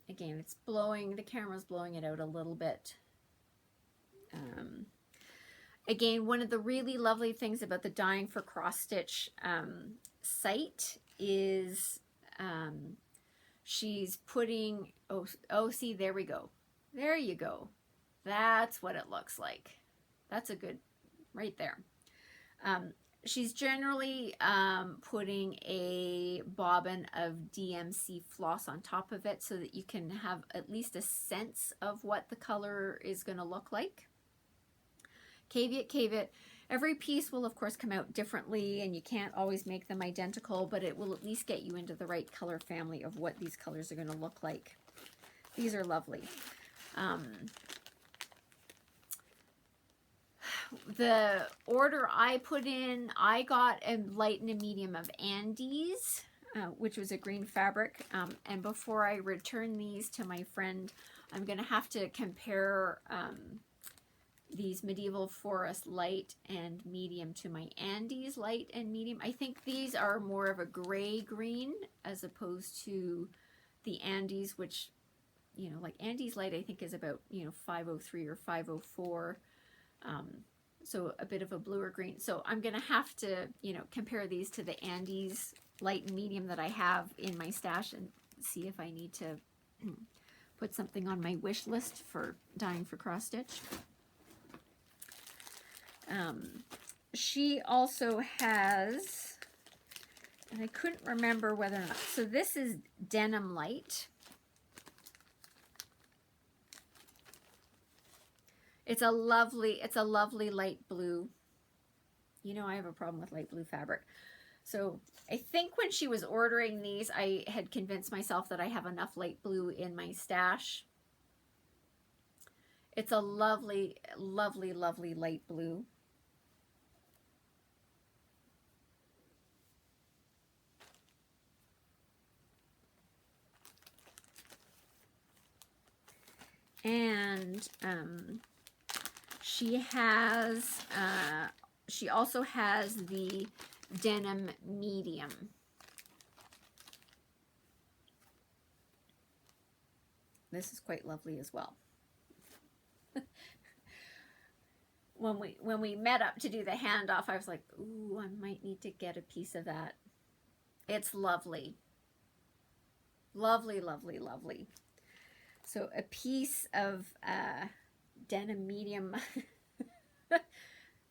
Again, it's blowing, the camera's blowing it out a little bit. Again, one of the really lovely things about the Dying for Cross Stitch site is she's putting, see, there we go. There you go. That's what it looks like. That's a good, right there. She's generally putting a bobbin of DMC floss on top of it so that you can have at least a sense of what the color is going to look like. Caveat, every piece will of course come out differently, and you can't always make them identical, but it will at least get you into the right color family of what these colors are going to look like. These are lovely. The order I put in, I got a light and a medium of Andes, which was a green fabric, and before I return these to my friend, I'm going to have to compare these Medieval Forest light and medium to my Andes light and medium. I think these are more of a gray green as opposed to the Andes, which, like Andes light I think is about, 503 or 504. So a bit of a bluer green. So I'm going to have to, compare these to the Andes light and medium that I have in my stash and see if I need to put something on my wish list for Dying for Cross Stitch. She also has, and I couldn't remember whether or not, so this is Denim Light. It's a lovely light blue. I have a problem with light blue fabric. So I think when she was ordering these, I had convinced myself that I have enough light blue in my stash. It's a lovely, lovely, lovely light blue. And she also has the denim medium. This is quite lovely as well. When we met up to do the handoff, I was like, ooh, I might need to get a piece of that. It's lovely. Lovely, lovely, lovely. So a piece of denim medium,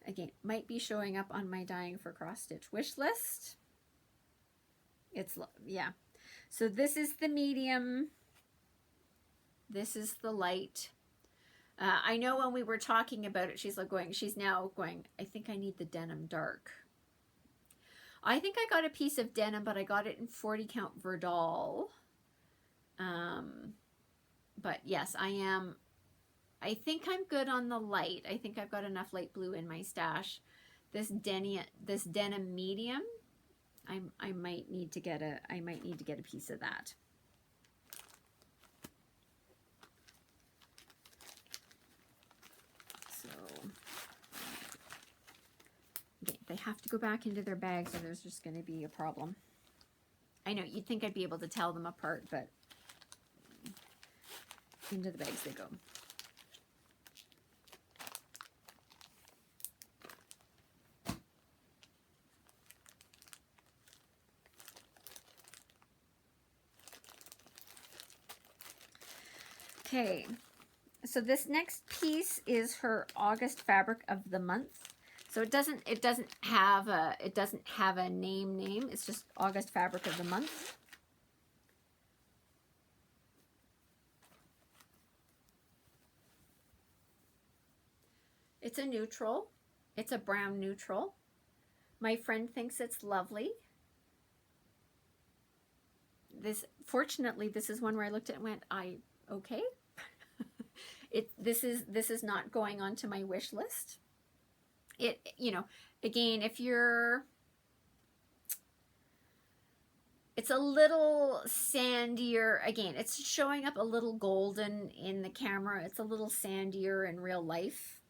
again, might be showing up on my Dying for Cross Stitch wish list. Yeah. So this is the medium. This is the light. I know when we were talking about it, she's now going, I think I need the denim dark. I think I got a piece of denim, but I got it in 40 count Verdal. But yes, I think I'm good on the light. I think I've got enough light blue in my stash. This denim medium, I might need to get a piece of that. So okay, they have to go back into their bags, or there's just going to be a problem. I know you'd think I'd be able to tell them apart, but into the bags they go. Okay, So this next piece is her August fabric of the month. So it doesn't have a name. It's just August fabric of the month. It's a neutral. It's a brown neutral. My friend thinks it's lovely. Fortunately, this is one where I looked at it and went, okay. This is not going onto my wish list. Again, it's a little sandier. Again, it's showing up a little golden in the camera. It's a little sandier in real life.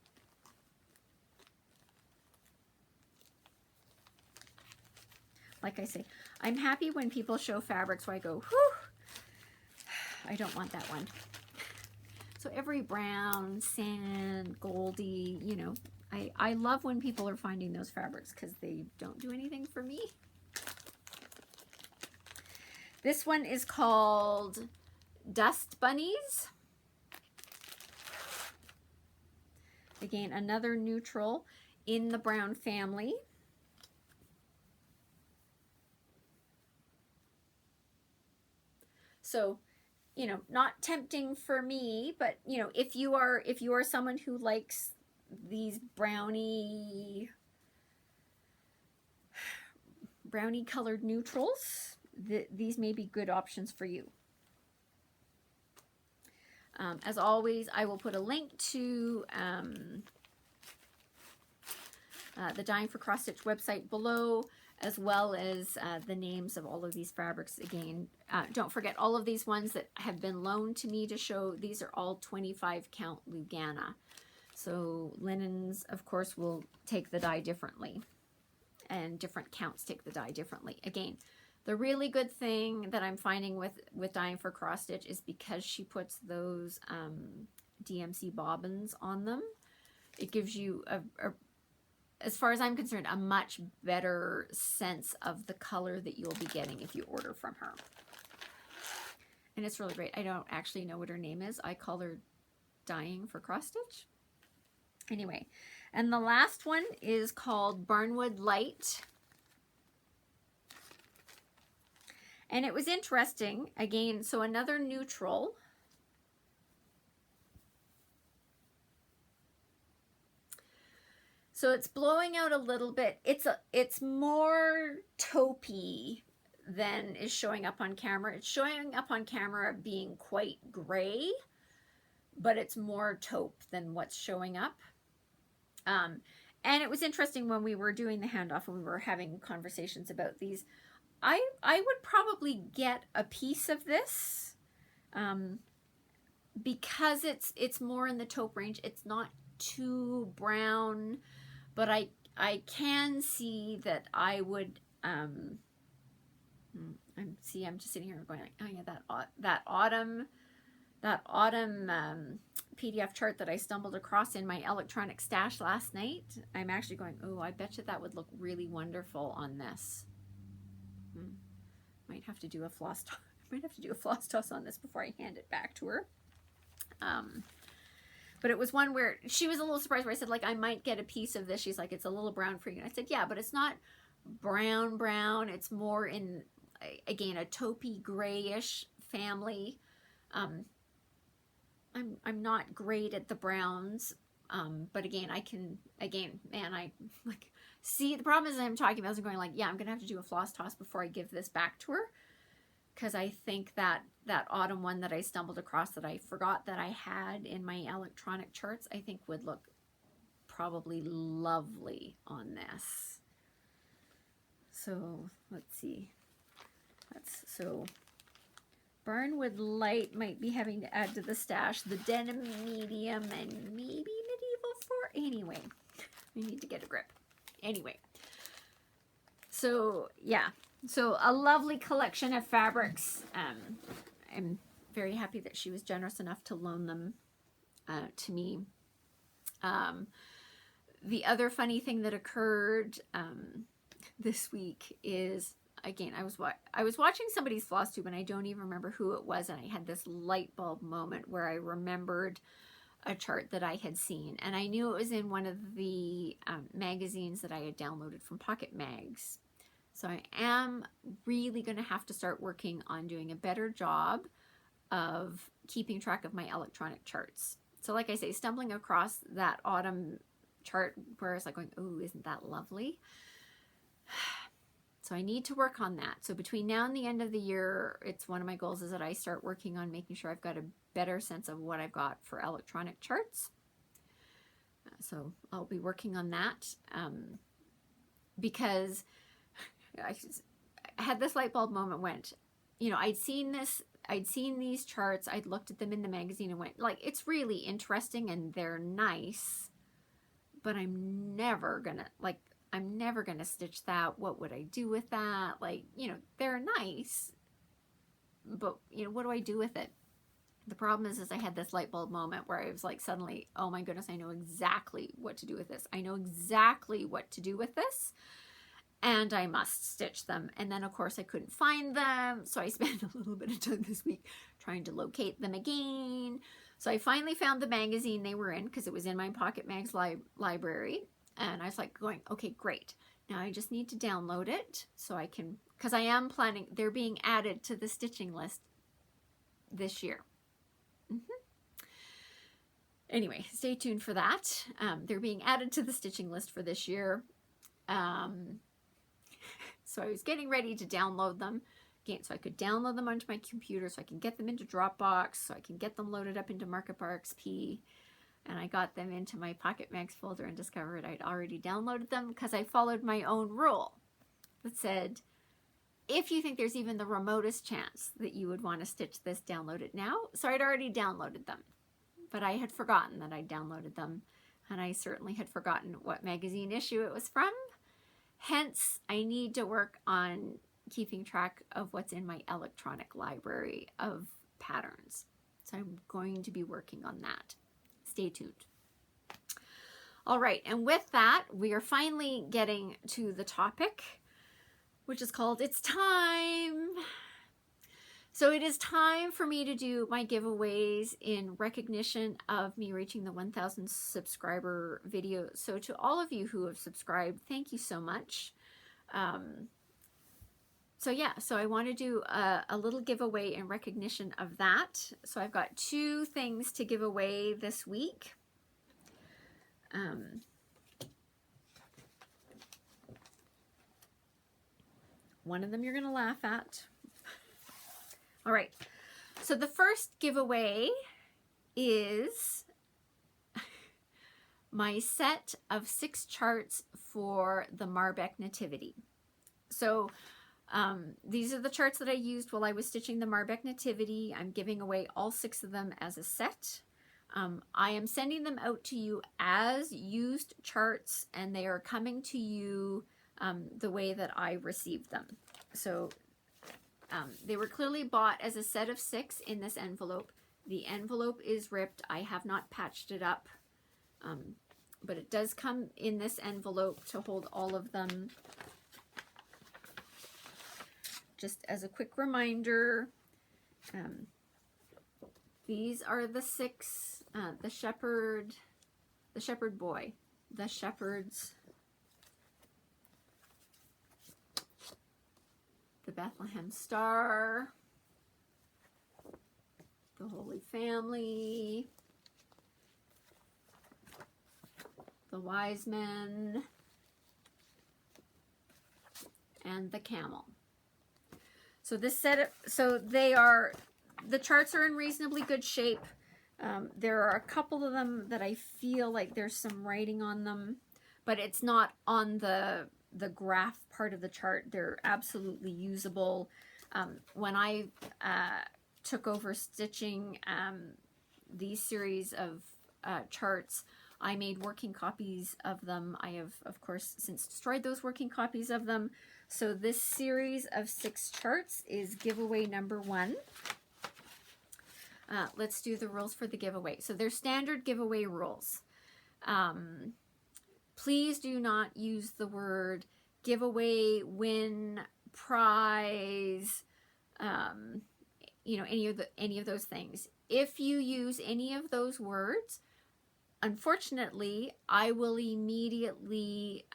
Like I say, I'm happy when people show fabrics where I go, whew, I don't want that one. So every brown, sand, goldy, I love when people are finding those fabrics because they don't do anything for me. This one is called Dust Bunnies. Again, another neutral in the brown family. So, not tempting for me, but if you are someone who likes these brownie colored neutrals, these may be good options for you. As always, I will put a link to the Dying for Cross Stitch website below, as well as the names of all of these fabrics. Again, don't forget, all of these ones that have been loaned to me to show, these are all 25 count Lugana. So linens, of course, will take the dye differently, and different counts take the dye differently. Again, the really good thing that I'm finding with Dying for Cross Stitch is because she puts those DMC bobbins on them, it gives you as far as I'm concerned, a much better sense of the color that you'll be getting if you order from her. And it's really great. I don't actually know what her name is. I call her Dying for Cross Stitch. Anyway, and the last one is called Barnwood Light. And it was interesting, again, so another neutral. So it's blowing out a little bit. It's more taupey than is showing up on camera. It's showing up on camera being quite gray, but it's more taupe than what's showing up. And it was interesting when we were doing the handoff and we were having conversations about these. I would probably get a piece of this because it's more in the taupe range. It's not too brown. But I can see that I would, I'm just sitting here going like, oh yeah, that autumn PDF chart that I stumbled across in my electronic stash last night. I'm actually going, oh, I bet you that would look really wonderful on this. Might have to do a floss toss. Might have to do a floss toss on this before I hand it back to her. But it was one where she was a little surprised where I said, like, I might get a piece of this. She's like, it's a little brown for you. And I said, yeah, but it's not brown. It's more in, again, a taupey grayish family. I'm not great at the browns. But again, man, I like, see, the problem is I'm talking about, I'm going like, yeah, I'm going to have to do a floss toss before I give this back to her. Because I think that autumn one that I stumbled across that I forgot that I had in my electronic charts, I think would look probably lovely on this. So let's see. So Barnwood Light might be having to add to the stash the denim medium and maybe medieval 4. Anyway, we need to get a grip. Anyway, so yeah. So a lovely collection of fabrics. I'm very happy that she was generous enough to loan them to me. The other funny thing that occurred this week is, again, I was watching somebody's Flosstube and I don't even remember who it was, and I had this light bulb moment where I remembered a chart that I had seen, and I knew it was in one of the magazines that I had downloaded from Pocket Mags. So I am really going to have to start working on doing a better job of keeping track of my electronic charts. So like I say, stumbling across that autumn chart where I was like going, oh, isn't that lovely? So I need to work on that. So between now and the end of the year, it's one of my goals is that I start working on making sure I've got a better sense of what I've got for electronic charts. So I'll be working on that because I had this light bulb moment when, you know, I'd seen these charts, I'd looked at them in the magazine and went, like, it's really interesting and they're nice, but I'm never gonna stitch that. What would I do with that? Like, you know, they're nice, but, you know, what do I do with it? The problem is I had this light bulb moment where I was like, suddenly, oh my goodness, I know exactly what to do with this. I know exactly what to do with this, and I must stitch them. And then, of course, I couldn't find them, so I spent a little bit of time this week trying to locate them again. So I finally found the magazine they were in because it was in my Pocket Mags library. And I was like going, okay, great. Now I just need to download it so I can, because I am planning, they're being added to the stitching list this year. Anyway, stay tuned for that. They're being added to the stitching list for this year. So I was getting ready to download them again, so I could download them onto my computer, so I can get them into Dropbox, so I can get them loaded up into Marketbar XP. And I got them into my Pocket Mags folder and discovered I'd already downloaded them because I followed my own rule that said, if you think there's even the remotest chance that you would want to stitch this, download it now. So I'd already downloaded them, but I had forgotten that I'd downloaded them, and I certainly had forgotten what magazine issue it was from. Hence, I need to work on keeping track of what's in my electronic library of patterns. So I'm going to be working on that. Stay tuned. All right, and with that, we are finally getting to the topic, which is called It's Time. So it is time for me to do my giveaways in recognition of me reaching the 1,000 subscriber video. So to all of you who have subscribed, thank you so much. So yeah, so I want to do a little giveaway in recognition of that. So I've got 2 things to give away this week. One of them you're going to laugh at. All right, so the first giveaway is my set of 6 charts for the Marbeck Nativity. So these are the charts that I used while I was stitching the Marbeck Nativity. I'm giving away all 6 of them as a set. I am sending them out to you as used charts, and they are coming to you the way that I received them. So they were clearly bought as a set of 6 in this envelope. The envelope is ripped. I have not patched it up, but it does come in this envelope to hold all of them. Just as a quick reminder, these are the 6, the shepherd boy, the shepherds, the Bethlehem Star, the Holy Family, the Wise Men, and the Camel. So this set, so the charts are in reasonably good shape. There are a couple of them that I feel like there's some writing on them, but it's not on the graph part of the chart. They're absolutely usable. When I took over stitching these series of charts, I made working copies of them. I have, of course, since destroyed those working copies of them. So this series of 6 charts is giveaway number 1. Let's do the rules for the giveaway. So they're standard giveaway rules. Please do not use the word giveaway, win, prize, you know, any of those things. If you use any of those words, unfortunately, I will immediately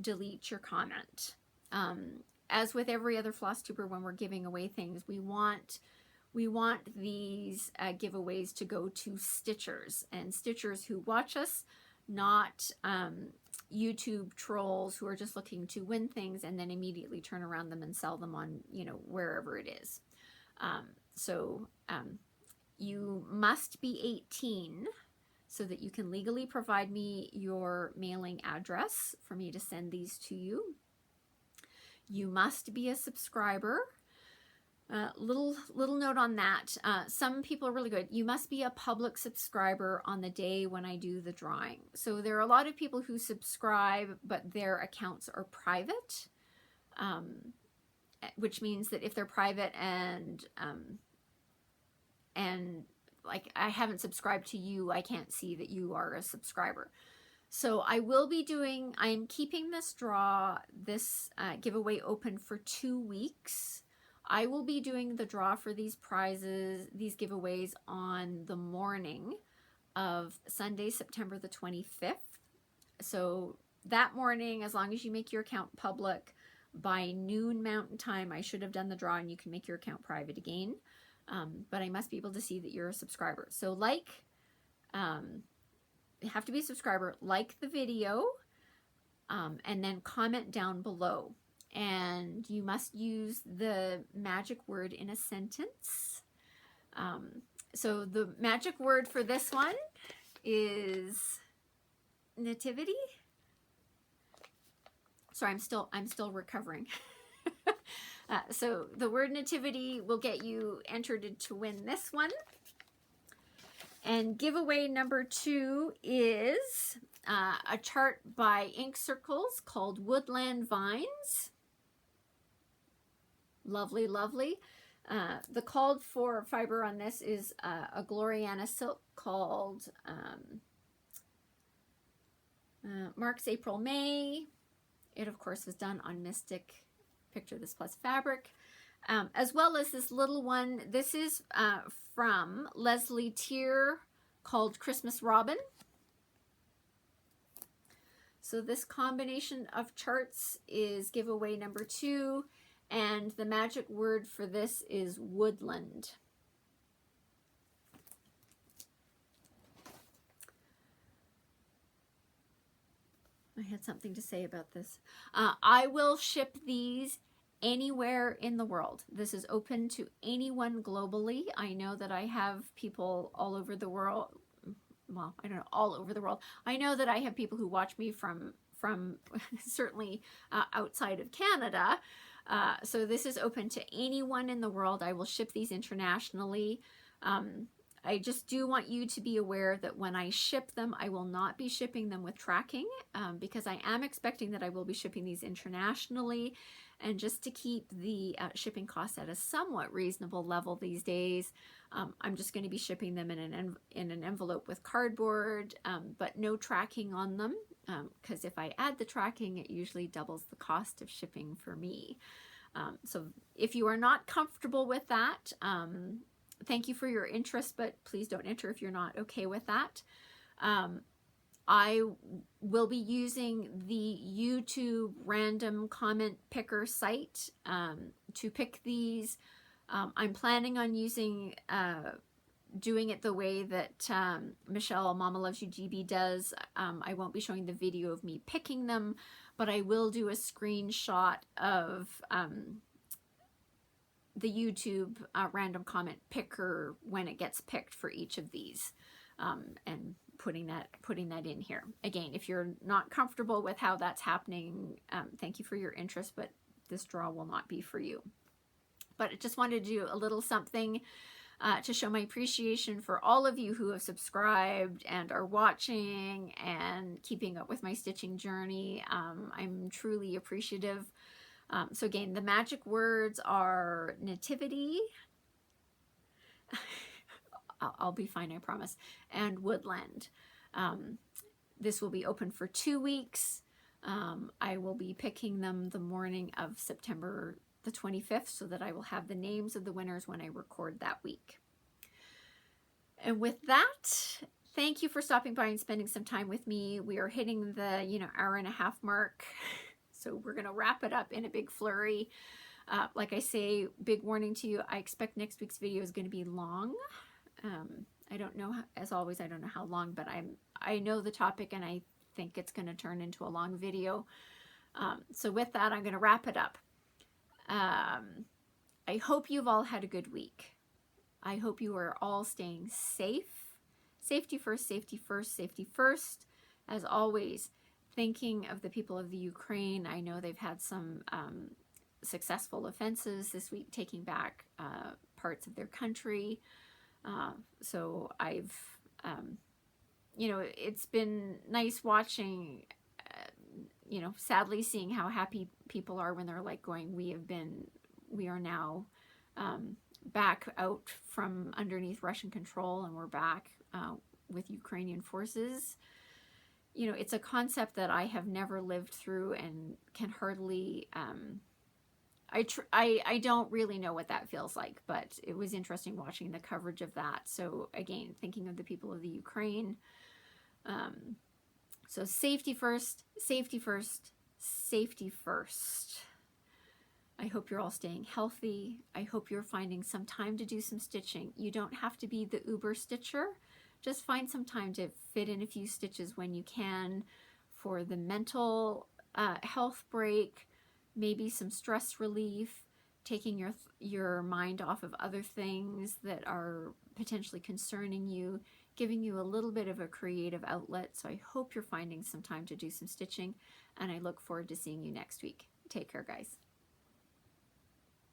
delete your comment. As with every other Flosstuber, when we're giving away things, we want these giveaways to go to stitchers, and stitchers who watch us, not YouTube trolls who are just looking to win things and then immediately turn around them and sell them on, you know, wherever it is. You must be 18 so that you can legally provide me your mailing address for me to send these to you. You must be a subscriber. Little note on that. Some people are really good. You must be a public subscriber on the day when I do the drawing. So there are a lot of people who subscribe, but their accounts are private, which means that if they're private and like I haven't subscribed to you, I can't see that you are a subscriber. So I am keeping this giveaway open for 2 weeks. I will be doing the draw for these prizes, these giveaways, on the morning of Sunday, September the 25th. So that morning, as long as you make your account public by noon Mountain Time, I should have done the draw and you can make your account private again. But I must be able to see that you're a subscriber. So you have to be a subscriber, like the video, and then comment down below. And you must use the magic word in a sentence. So the magic word for this one is nativity. Sorry, I'm still recovering. So the word nativity will get you entered to win this one. And giveaway number 2 is a chart by Ink Circles called Woodland Vines. Lovely, lovely. The called for fiber on this is a Gloriana silk called Marks April May. It, of course, was done on Mystic Picture This Plus fabric, as well as this little one. This is from Leslie Tier, called Christmas Robin. So this combination of charts is giveaway number 2, and the magic word for this is woodland. I had something to say about this. I will ship these anywhere in the world. This is open to anyone globally. I know that I have people all over the world. Well, I don't know, all over the world. I know that I have people who watch me from certainly outside of Canada. So this is open to anyone in the world. I will ship these internationally. I just do want you to be aware that when I ship them, I will not be shipping them with tracking, because I am expecting that I will be shipping these internationally. And just to keep the shipping costs at a somewhat reasonable level these days, I'm just going to be shipping them in an envelope with cardboard, but no tracking on them, because if I add the tracking, it usually doubles the cost of shipping for me. So if you are not comfortable with that, thank you for your interest, but please don't enter if you're not okay with that. I will be using the YouTube random comment picker site to pick these. I'm planning on doing it the way that Michelle, Mama Loves You GB does. I won't be showing the video of me picking them, but I will do a screenshot of the YouTube random comment picker when it gets picked for each of these, and putting that in here. Again, if you're not comfortable with how that's happening, thank you for your interest, but this draw will not be for you. But I just wanted to do a little something to show my appreciation for all of you who have subscribed and are watching and keeping up with my stitching journey. I'm truly appreciative. So again, the magic words are nativity, I'll be fine, I promise, and woodland. This will be open for 2 weeks. I will be picking them the morning of September the 25th so that I will have the names of the winners when I record that week. And with that, Thank you for stopping by and spending some time with me. We are hitting the, hour and a half mark. So we're going to wrap it up in a big flurry. Like I say, big warning to you, I expect next week's video is going to be long. I don't know, as always, I don't know how long, but I know the topic and I think it's going to turn into a long video. So with that, I'm going to wrap it up. I hope you've all had a good week. I hope you are all staying safe. Safety first, safety first, safety first. As always, thinking of the people of the Ukraine. I know they've had some successful offenses this week, taking back parts of their country. So I've, it's been nice watching, sadly seeing how happy people are when they're like going, we are now back out from underneath Russian control and we're back with Ukrainian forces. It's a concept that I have never lived through and can hardly, I don't really know what that feels like, but it was interesting watching the coverage of that. So again, thinking of the people of the Ukraine. So safety first, safety first, safety first. I hope you're all staying healthy. I hope you're finding some time to do some stitching. You don't have to be the uber stitcher. Just find some time to fit in a few stitches when you can for the mental health break, maybe some stress relief, taking your mind off of other things that are potentially concerning you, giving you a little bit of a creative outlet. So I hope you're finding some time to do some stitching, and I look forward to seeing you next week. Take care, guys.